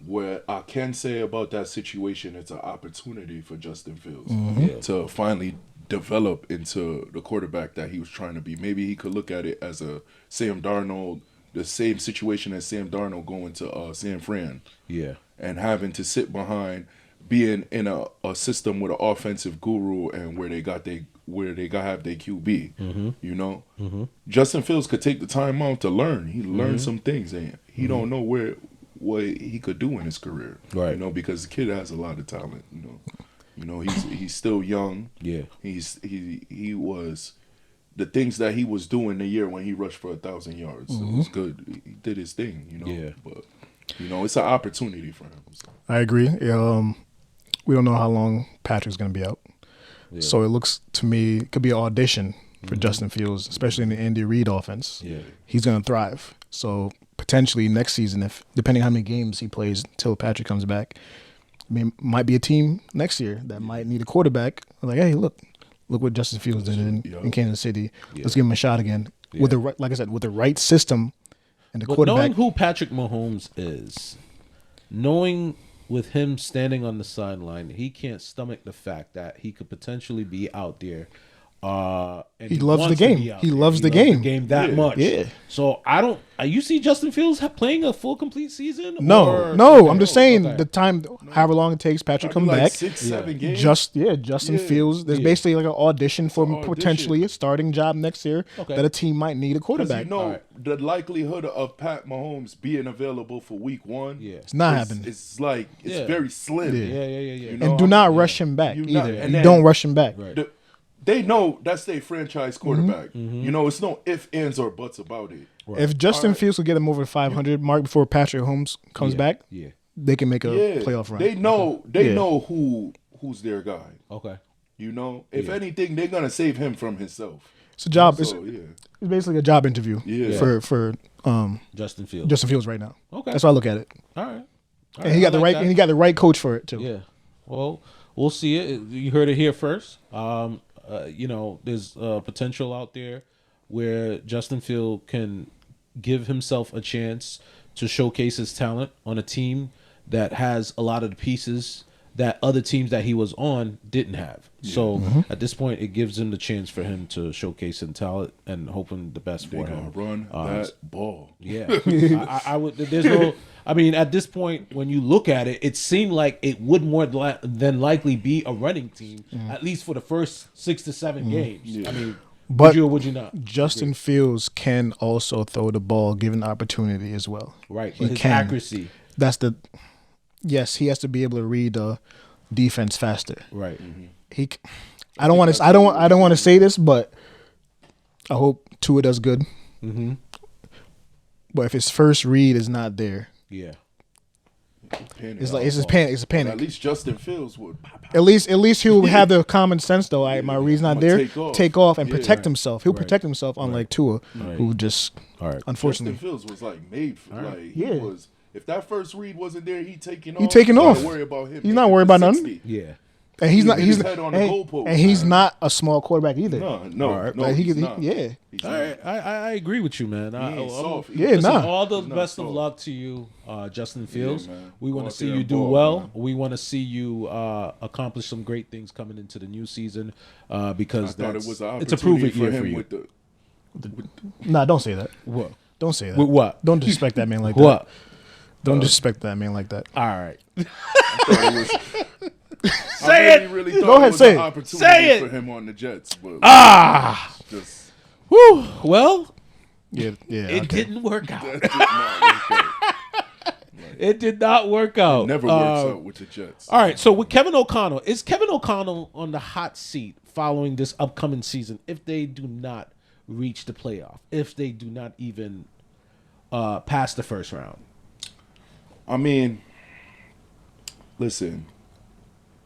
S3: What I can say about that situation, it's an opportunity for Justin Fields
S1: Yeah.
S3: to finally develop into the quarterback that he was trying to be. Maybe he could look at it as a Sam Darnold, the same situation as Sam Darnold going to San Fran
S1: Yeah.
S3: and having to sit behind, being in a system with an offensive guru and where they got have their QB.
S1: Mm-hmm.
S3: You know,
S1: Mm-hmm.
S3: Justin Fields could take the time out to learn. He learned some things, and he don't know what he could do in his career.
S1: Right.
S3: You know, because the kid has a lot of talent. You know, he's still young.
S1: Yeah.
S3: He was the things that he was doing the year when he rushed for 1,000 yards. It was good. He did his thing. You know.
S1: Yeah.
S3: But you know, it's an opportunity for him. So.
S2: I agree. We don't know how long Patrick's going to be out.
S1: Yeah.
S2: So it looks to me it could be an audition for Justin Fields, especially in the Andy Reid offense.
S1: Yeah.
S2: He's going to thrive. So potentially next season, if depending how many games he plays till Patrick comes back, might be a team next year that might need a quarterback. Like, hey, look what Justin Fields did in Kansas City.
S1: Yeah.
S2: Let's give him a shot again with the right, like I said, with the right system and the
S1: But
S2: quarterback.
S1: knowing who Patrick Mahomes is, knowing with him standing on the sideline, he can't stomach the fact that he could potentially be out there. And
S2: He loves
S1: wants
S2: the
S1: to
S2: game.
S1: be out
S2: He
S1: there.
S2: loves the game.
S1: That
S3: Yeah.
S1: much.
S2: Yeah.
S1: So I don't. You see Justin Fields playing a full complete season?
S2: No,
S1: or-
S2: no, I'm just saying
S1: Okay.
S2: the time, however long it takes Patrick come
S3: Probably
S2: back.
S3: 6-7 games.
S2: Justin
S3: Yeah.
S2: Fields. There's
S1: Yeah.
S2: basically like an audition for
S3: an audition.
S2: potentially a starting job next year
S1: Okay.
S2: that a team might need a
S3: Because
S2: quarterback.
S3: you know
S1: Alright.
S3: the likelihood of Pat Mahomes being available for Week 1.
S1: Yeah.
S2: It's not
S3: is-
S2: happening.
S3: It's like it's
S1: Yeah.
S3: very slim.
S2: Yeah.
S1: Yeah.
S3: You know,
S2: And do not rush him back
S3: You
S2: either.
S3: not- and
S2: You
S3: then-
S2: don't rush him back.
S1: Right.
S3: They know that's their franchise quarterback.
S1: Mm-hmm.
S3: You know, it's no ifs, ands, or buts about it.
S2: If Justin
S3: Alright.
S2: Fields will get him over the 500 mark before Patrick Holmes comes
S1: Yeah.
S2: back,
S1: Yeah.
S2: they can make a
S3: Yeah,
S2: playoff run.
S3: They know. They
S2: Yeah.
S3: know who's their guy.
S1: Okay.
S3: You know, if
S1: Yeah.
S3: anything, they're gonna save him from himself.
S2: It's a job.
S3: So yeah,
S2: It's basically a job interview
S3: Yeah.
S2: for
S1: Justin Fields.
S2: Justin Fields right now.
S1: Okay.
S2: That's how I look at it.
S1: All right. All
S2: And he got the
S1: I like
S2: right
S1: that.
S2: and he got the right coach for it too.
S1: Yeah. Well, we'll see it. You heard it here first. You know, there's potential out there where Justin Field can give himself a chance to showcase his talent on a team that has a lot of the pieces that other teams that he was on didn't have. So at this point, it gives him the chance for him to showcase his talent and hoping the best
S3: they
S1: for
S3: gonna
S1: him.
S3: run that ball.
S1: Yeah, I would. There's no. I mean, at this point, when you look at it, it seemed like it would more than likely be a running team, at least for the first 6 to 7 games.
S3: Yeah.
S1: I mean,
S2: But
S1: would you or would you not?
S2: Justin Fields can also throw the ball given the opportunity as well.
S1: Right,
S2: He
S1: but his
S2: can.
S1: accuracy.
S2: That's the yes. He has to be able to read the defense faster.
S1: Right.
S2: He. I don't want to. I don't want to say this, but I hope Tua does good.
S1: Mm-hmm.
S2: But if his first read is not there,
S1: Yeah.
S2: it's like it's a panic. It's a
S3: At
S2: panic.
S3: least Justin Fields would.
S2: At least he'll have the common sense though. My read's not
S3: I'ma
S2: there.
S3: take
S2: Off
S3: off.
S2: and
S3: Yeah.
S2: protect himself. He'll
S1: Right.
S2: protect himself, unlike Tua,
S1: Right.
S2: who just
S1: All right.
S3: Justin
S2: unfortunately.
S3: Fields was like made for
S1: All right.
S3: like
S2: Yeah.
S3: he was. If that first read wasn't there, he taking off.
S2: He taking
S3: Don't
S2: off.
S3: Worry about him.
S2: He's not worried about nothing.
S3: 60.
S1: Yeah.
S2: And he's
S3: He
S2: not.
S3: hit
S2: He's
S3: his head on the
S2: and,
S3: goalpost.
S2: and he's not a small quarterback either.
S3: No,
S1: All
S3: no,
S1: right.
S3: no.
S2: Like,
S3: he's
S2: he,
S3: not.
S2: yeah.
S3: He's
S1: All
S3: not.
S1: right. I agree with you, man.
S3: He ain't soft.
S2: Yeah,
S1: Listen,
S2: nah.
S1: all the
S3: He's not
S1: best of
S3: soft.
S1: luck to you, Justin Fields.
S3: man.
S1: We
S3: Go
S1: want to
S3: out
S1: see
S3: there
S1: you
S3: and
S1: do
S3: ball,
S1: well.
S3: man.
S1: We want to see you accomplish some great things coming into the new season because
S3: I thought it was an
S1: it's a prove
S3: opportunity
S1: it year
S3: for
S1: for
S3: him
S1: you.
S3: with the.
S2: Nah, don't say that.
S1: What?
S2: Don't say that.
S1: With what?
S2: Don't disrespect that man like
S1: What?
S2: Don't disrespect that man like that.
S1: All right.
S3: I really thought
S2: Go ahead,
S3: it was
S2: say
S3: an
S2: it.
S3: opportunity
S1: Say it.
S3: for him on the Jets. But just
S1: Whew. Well,
S2: Yeah.
S1: it didn't work out.
S3: that did not work out.
S1: It did not work out.
S3: Never works out with the Jets.
S1: All right. So with Kevin O'Connell, is Kevin O'Connell on the hot seat following this upcoming season if they do not reach the playoff, if they do not even pass the first round?
S3: I mean, listen,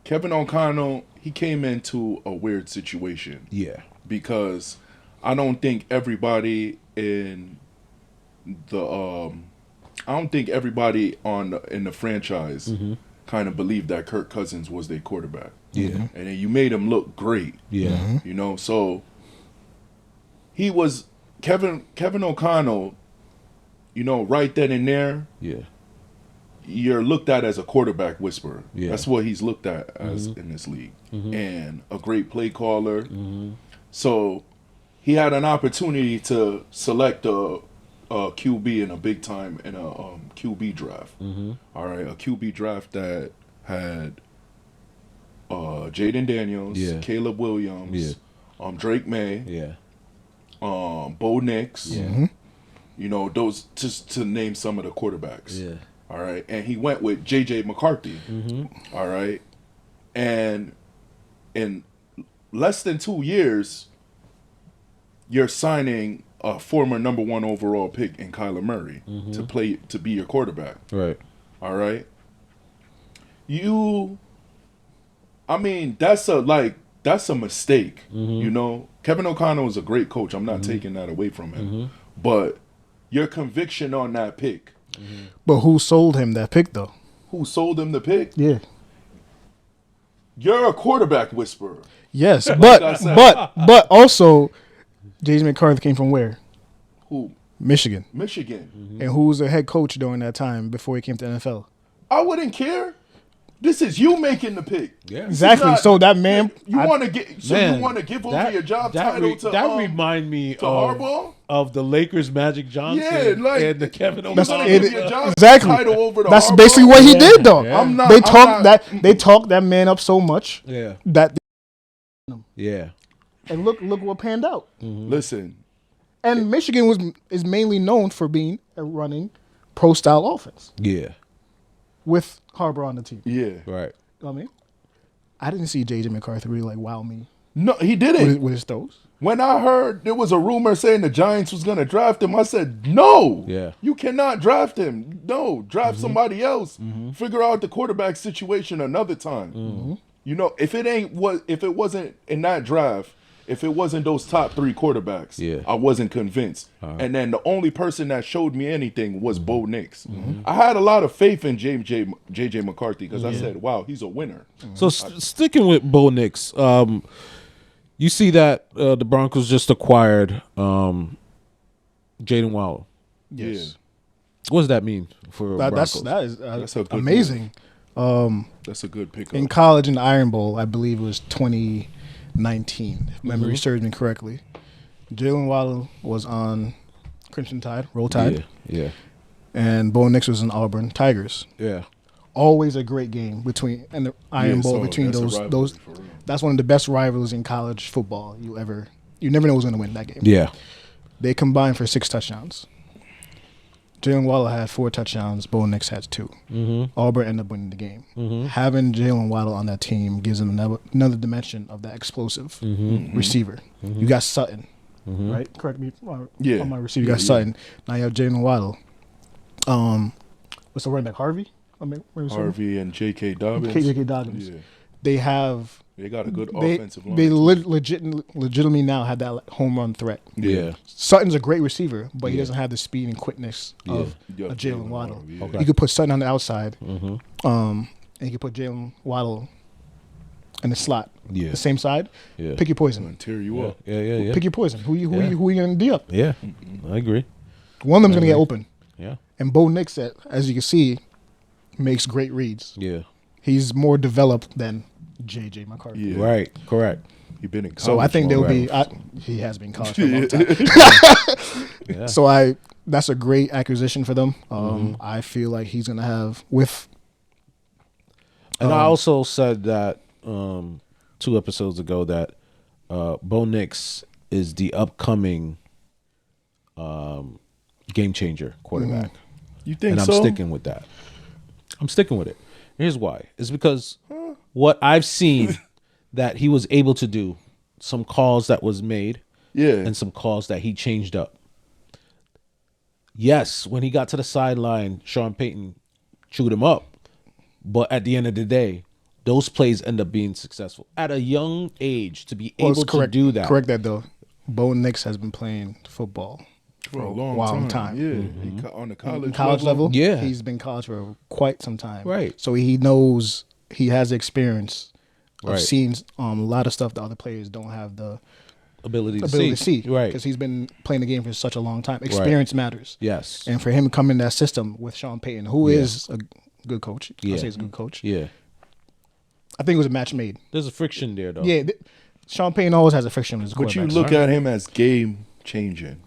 S3: Kevin O'Connell, he came into a weird situation.
S1: Yeah.
S3: Because I don't think everybody in the in the franchise kind of believed that Kirk Cousins was their quarterback.
S1: Yeah.
S3: And then you made him look great.
S1: Yeah.
S3: You know, so he was Kevin O'Connell, you know, right then and there,
S1: Yeah.
S3: you're looked at as a quarterback whisperer.
S1: Yeah.
S3: That's what he's looked at as in this league. And a great play caller. So he had an opportunity to select a QB in a big time in a QB draft. All right, a QB draft that had Jaden Daniels,
S1: Yeah.
S3: Caleb Williams, Drake May,
S1: Yeah.
S3: Bo Nix.
S1: Yeah.
S3: You know, those just to name some of the quarterbacks.
S1: Yeah.
S3: All right, and he went with J.J. McCarthy. All right, and in less than 2 years, you're signing a former number 1 overall pick in Kyler Murray to be your quarterback.
S1: Right.
S3: All right, I mean, that's a mistake. You know, Kevin O'Connell is a great coach. I'm not taking that away from him, but your conviction on that pick.
S2: But who sold him that pick though?
S3: Who sold him the pick?
S2: Yeah.
S3: You're a quarterback whisperer.
S2: Yes,
S3: I
S2: but
S3: said.
S2: but also, J.J. McCarthy came from where?
S3: Who?
S2: Michigan.
S3: Michigan.
S2: And who was the head coach during that time before he came to NFL?
S3: I wouldn't care. This is you making the pick.
S1: Yeah.
S2: Exactly.
S3: not-
S2: So that man,
S3: You want to
S1: Man,
S3: give over your job title to
S1: remind me
S3: to Harbaugh?
S1: of the Lakers Magic Johnson
S3: Yeah, like-
S1: and the Kevin
S3: You
S2: That's-
S3: want
S1: O'Connell.
S3: to give your job
S2: exactly.
S3: title over to
S2: That's
S3: Harbaugh?
S2: basically what he did though.
S1: Yeah.
S3: I'm not.
S2: They
S3: I'm
S2: talked
S3: not-
S2: they talked that man up so much
S1: Yeah.
S2: that
S1: Yeah.
S2: and look what panned out.
S3: Listen,
S2: And Michigan is mainly known for being running pro style offense
S1: Yeah.
S2: with Harbaugh on the team.
S3: yeah.
S1: Right.
S2: I mean, I didn't see J.J. McCarthy really like wow me
S3: No, he didn't.
S2: with his throws.
S3: When I heard there was a rumor saying the Giants was going to draft him, I said, no.
S1: Yeah.
S3: You cannot draft him. No, draft somebody else. Figure out the quarterback situation another time. You know, if it wasn't in that draft, if it wasn't those top 3 quarterbacks,
S1: Yeah.
S3: I wasn't convinced. And then the only person that showed me anything was Bo Nix. I had a lot of faith in J.J. McCarthy because I said, wow, he's a winner.
S1: So sticking with Bo Nix, you see that the Broncos just acquired Jaden Waller.
S2: Yes.
S1: What does that mean for Broncos?
S2: That is
S3: That's a good
S2: amazing.
S3: That's a good pickup.
S2: In college in the Iron Bowl, I believe it was 2019, if memory serves me correctly. Jalen Waddle was on Crimson Tide, Roll Tide,
S1: Yeah.
S2: and Bo Nix was in Auburn Tigers.
S1: Yeah.
S2: Always a great game between and the Iron Bowl
S3: so
S2: between
S3: that's a
S2: those.
S3: rivalry for real.
S2: That's one of the best rivals in college football you never know who's going to win that game.
S1: Yeah.
S2: They combined for 6 touchdowns. Jalen Waddle had 4 touchdowns. Bo Nix had 2. Auburn ended up winning the game. Having Jalen Waddle on that team gives them another dimension of that explosive receiver. You got Sutton, right? Correct me
S3: Yeah.
S2: on my receiver. You got
S3: Yeah.
S2: Sutton. Now you have Jalen Waddle. What's the running back? Harvey?
S3: Harvey and J.K. Dobbins.
S2: J.K. Dobbins.
S3: Yeah.
S2: They have.
S3: They got a good
S2: They,
S3: offensive line.
S2: they
S3: too.
S2: legitimately now have that home run threat.
S1: Yeah.
S2: Sutton's a great receiver, but he
S1: Yeah.
S2: doesn't have the speed and quickness of
S3: Yeah,
S2: a Jalen Waddle.
S3: Yeah.
S1: Okay.
S2: You could put Sutton on the outside, and you could put Jalen Waddle in the slot,
S1: Yeah.
S2: the same side.
S1: Yeah.
S2: Pick your poison.
S3: And tear you up.
S1: Yeah.
S2: Pick your poison. Who you
S1: Yeah.
S2: gonna D up?
S1: Yeah. I agree.
S2: One of them's gonna get open.
S1: Yeah.
S2: And Bo Nix, as you can see, makes great reads.
S1: Yeah.
S2: He's more developed than J.J. McCarthy.
S3: Yeah.
S1: Right. Correct.
S3: He been in college.
S2: So I think
S3: long.
S2: they'll be. He has been in college for a long time.
S1: Yeah.
S2: So that's a great acquisition for them. I feel like he's gonna have with.
S1: And I also said that 2 episodes ago that Bo Nix is the upcoming game changer quarterback.
S3: You think
S1: And I'm
S3: so?
S1: sticking with that. I'm sticking with it. Here's why. It's because what I've seen that he was able to do, some calls that was made, and some calls that he changed up. Yes, when he got to the sideline, Sean Payton chewed him up. But at the end of the day, those plays end up being successful. At a young age, to be able to do that.
S2: Correct that, though. Bo Nix has been playing football
S3: for a long time. Yeah, he on the college
S2: level.
S1: Yeah,
S2: he's been college for quite some time.
S1: Right.
S2: So he knows, he has experience of
S1: Right.
S2: seeing a lot of stuff that other players don't have the
S1: ability to
S2: see.
S1: Right.
S2: Because he's been playing the game for such a long time. Experience matters.
S1: Yes.
S2: And for him to come in that system with Sean Payton, who is a good coach. I say he's a good coach.
S1: Yeah.
S2: I think it was a match made.
S1: There's a friction there, though.
S2: Yeah. Sean Payton always has a friction with his
S3: But you
S2: quarterbacks.
S3: look at him as game changing.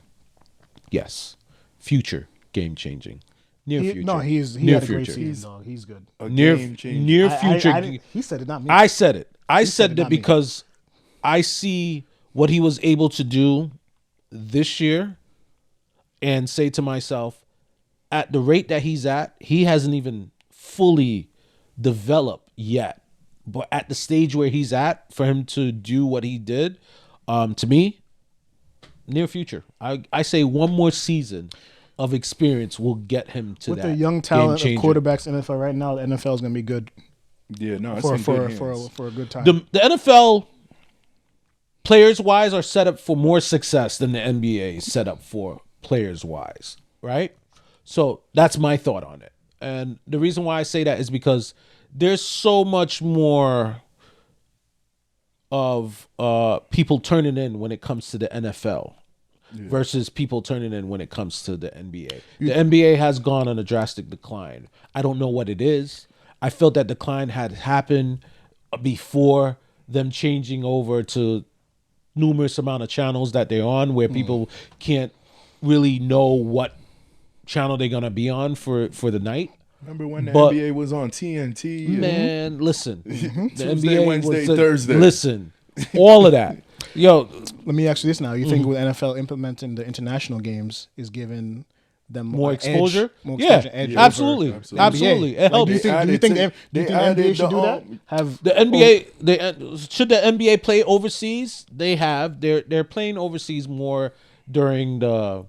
S1: Yes. Future game changing. Near future.
S2: No, he
S1: near
S2: had a great
S1: future.
S2: season, dog. He's good.
S1: Near future.
S2: He said it, not me.
S1: I said it. I said
S2: it,
S1: that
S2: not me.
S1: because I see what he was able to do this year and say to myself, at the rate that he's at, he hasn't even fully developed yet. But at the stage where he's at, for him to do what he did, to me, near future. I say one more season of experience will get him to
S2: with
S1: that
S2: the young talent of
S1: game-changing.
S2: quarterbacks in the NFL right now, the NFL is going to be good
S3: Yeah, no, it's
S2: for
S3: in good hands.
S2: for a good time.
S1: The NFL players wise are set up for more success than the NBA is set up for players wise, right? So that's my thought on it. And the reason why I say that is because there's so much more of people turning in when it comes to the NFL versus people turning in when it comes to the NBA. The NBA has gone on a drastic decline. I don't know what it is. I felt that decline had happened before them changing over to numerous amount of channels that they're on where people can't really know what channel they're going to be on for the night.
S3: Remember when the NBA was on TNT?
S1: Man, listen. The
S3: Tuesday,
S1: NBA
S3: Wednesday,
S1: was
S3: Thursday.
S1: Listen, all of that. Yo,
S2: Let me ask you this now. You think with NFL implementing the international games is giving them
S1: more
S2: edge-
S1: exposure?
S2: more
S1: Yeah,
S2: exposure, edge over
S1: absolutely.
S2: NBA?
S1: Absolutely. It
S2: Like,
S1: helps.
S2: do you think the NBA should do that? Have
S1: The NBA, should the NBA play overseas? They have. They're playing overseas more during the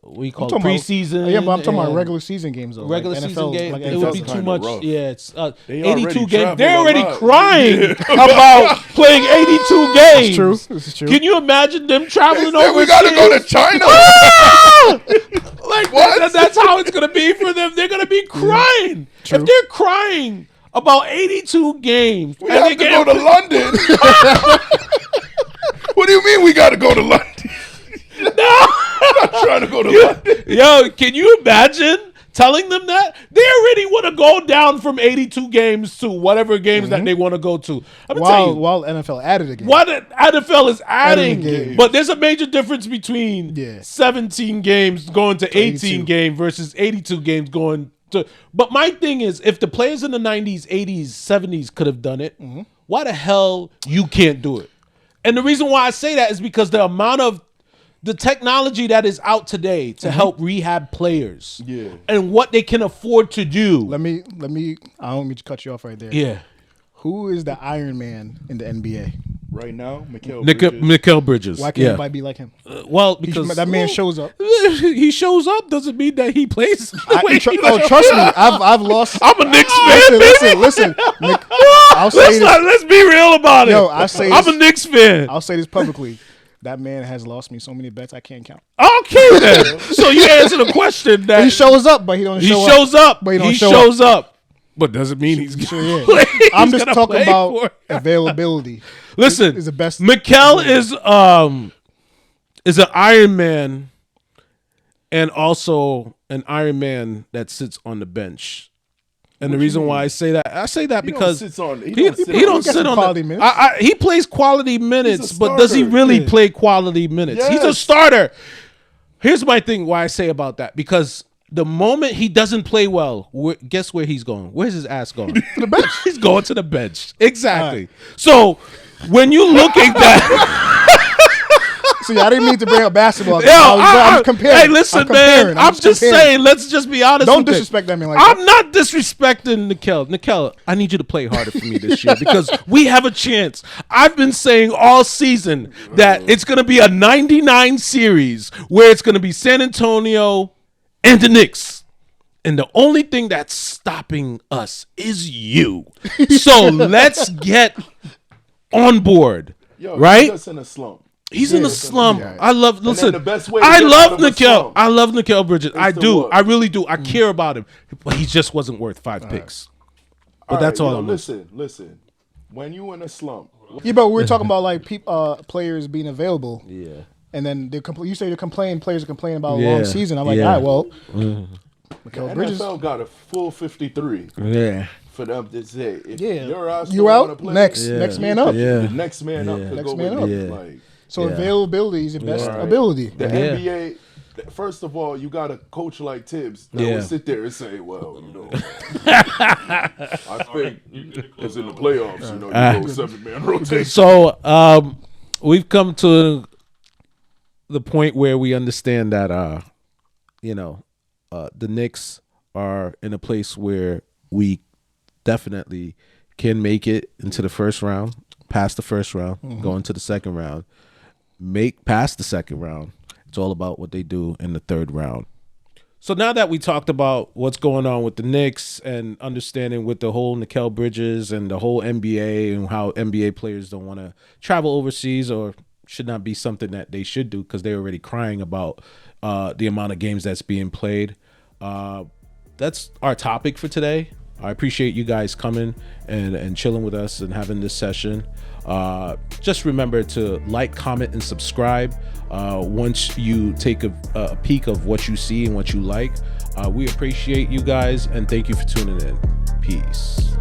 S1: we call it
S2: talking about-
S1: preseason.
S2: Yeah, but I'm talking about
S1: and
S2: regular season games though.
S1: regular
S2: like
S1: season
S2: NFL,
S1: game.
S2: Like
S1: It would be
S3: NFL's
S1: too
S3: kinda
S1: much.
S3: rough.
S1: Yeah, it's
S3: They
S1: 82
S3: already
S1: games.
S3: travel
S1: They're
S3: a
S1: already
S3: lot.
S1: crying about playing 82 games.
S2: true. This is true.
S1: Can you imagine them traveling
S3: Then
S1: over?
S3: we gotta go to China.
S1: Like
S3: What?
S1: that's how it's gonna be for them. They're gonna be crying.
S2: True.
S1: If they're crying about 82 games,
S3: We have to go to London. What do you mean we gotta go to London? I'm not trying to go to London.
S1: Yo, can you imagine telling them that? They already want to go down from 82 games to whatever games that they want to go to. I'm gonna tell you,
S2: While NFL added a game.
S1: what the NFL is adding,
S2: game.
S1: but there's a major difference between
S2: Yeah.
S1: 17 games going to 18
S2: 82.
S1: games versus 82 games going to. But my thing is, if the players in the 90s, 80s, 70s could have done it, why the hell you can't do it? And the reason why I say that is because the amount of the technology that is out today to help rehab players and what they can afford to do.
S2: Let me. I don't mean to cut you off right there.
S1: Yeah.
S2: Who is the Iron Man in the NBA?
S3: Right now,
S1: Mikal Bridges.
S2: Why can't anybody be like him?
S1: Well, because
S2: That man shows up.
S1: he shows up doesn't mean that he plays.
S2: Trust me. I've lost.
S1: I'm a Knicks fan,
S2: Listen. Nick, I'll say this.
S1: Let's be real about it.
S2: Yo, I say
S1: I'm
S2: this-
S1: a Knicks fan.
S2: I'll say this publicly. That man has lost me so many bets I can't count.
S1: Okay, then. So you answer the question that
S2: He shows up, but he don't
S1: he
S2: show up.
S1: shows up.
S2: But he don't
S1: He
S2: show
S1: shows up. But doesn't mean he's
S2: Sure,
S1: gonna
S2: yeah.
S1: play.
S2: I'm
S1: He's
S2: just
S1: gonna
S2: talking
S1: play
S2: about
S1: for it.
S2: availability.
S1: Listen,
S2: is the best.
S1: Mikal is an Iron Man and also an Iron Man that sits on the bench. And the reason why I say that because
S3: he don't
S1: he
S3: sit
S1: don't
S2: He
S1: sit
S2: gets
S1: on
S2: quality
S1: the,
S2: minutes.
S1: he plays quality minutes,
S3: He's a
S1: but does he
S3: starter.
S1: really play quality minutes? He's a
S3: Yes.
S1: starter. Here's my thing. Why I say about that, because the moment he doesn't play well, guess where he's going? Where's his ass going? To the bench. He's going to the bench. Exactly. Right. So when you look at that.
S2: See, I didn't mean to bring up basketball. I'm comparing.
S1: Hey, listen, man. I'm just saying. Let's just be honest.
S2: Don't disrespect that man like that.
S1: I'm not disrespecting Nikel. Nikel, I need you to play harder for me this year because we have a chance. I've been saying all season that it's going to be a 99 series where it's going to be San Antonio and the Knicks. And the only thing that's stopping us is you. So let's get on board. Right?
S3: He's just in a slump.
S1: He's in a slump. I love. Listen,
S3: the best way
S1: I love Nikel. I love Nikel Bridges. I do.
S3: What?
S1: I really do. I care about him, but he just wasn't worth 5 picks. But that's all.
S3: Listen. When you in a slump,
S2: yeah, but we're talking about like players being available.
S1: Yeah.
S2: And then you say players are complaining about a long season. I'm like, all right, well,
S3: Nikel Bridges NFL got a full 53.
S1: Yeah.
S3: For them to say, if
S2: you're out, next man up.
S3: Yeah. The next man up.
S2: Next man up.
S3: Like.
S2: So availability is your best ability.
S3: The NBA, first of all, you got a coach like Tibbs that will sit there and say, well, I think it's in the playoffs, you go 7-man rotation.
S1: So we've come to the point where we understand that, the Knicks are in a place where we definitely can make it into the first round, past the first round, go into the second round. Make past the second round. It's all about what they do in the third round. So now that we talked about what's going on with the Knicks and understanding with the whole Nikel Bridges and the whole NBA and how NBA players don't want to travel overseas or should not be something that they should do because they're already crying about the amount of games that's being played. That's our topic for today. I appreciate you guys coming and chilling with us and having this session. Just remember to like, comment, and subscribe once you take a peek of what you see and what you like. We appreciate you guys, and thank you for tuning in. Peace.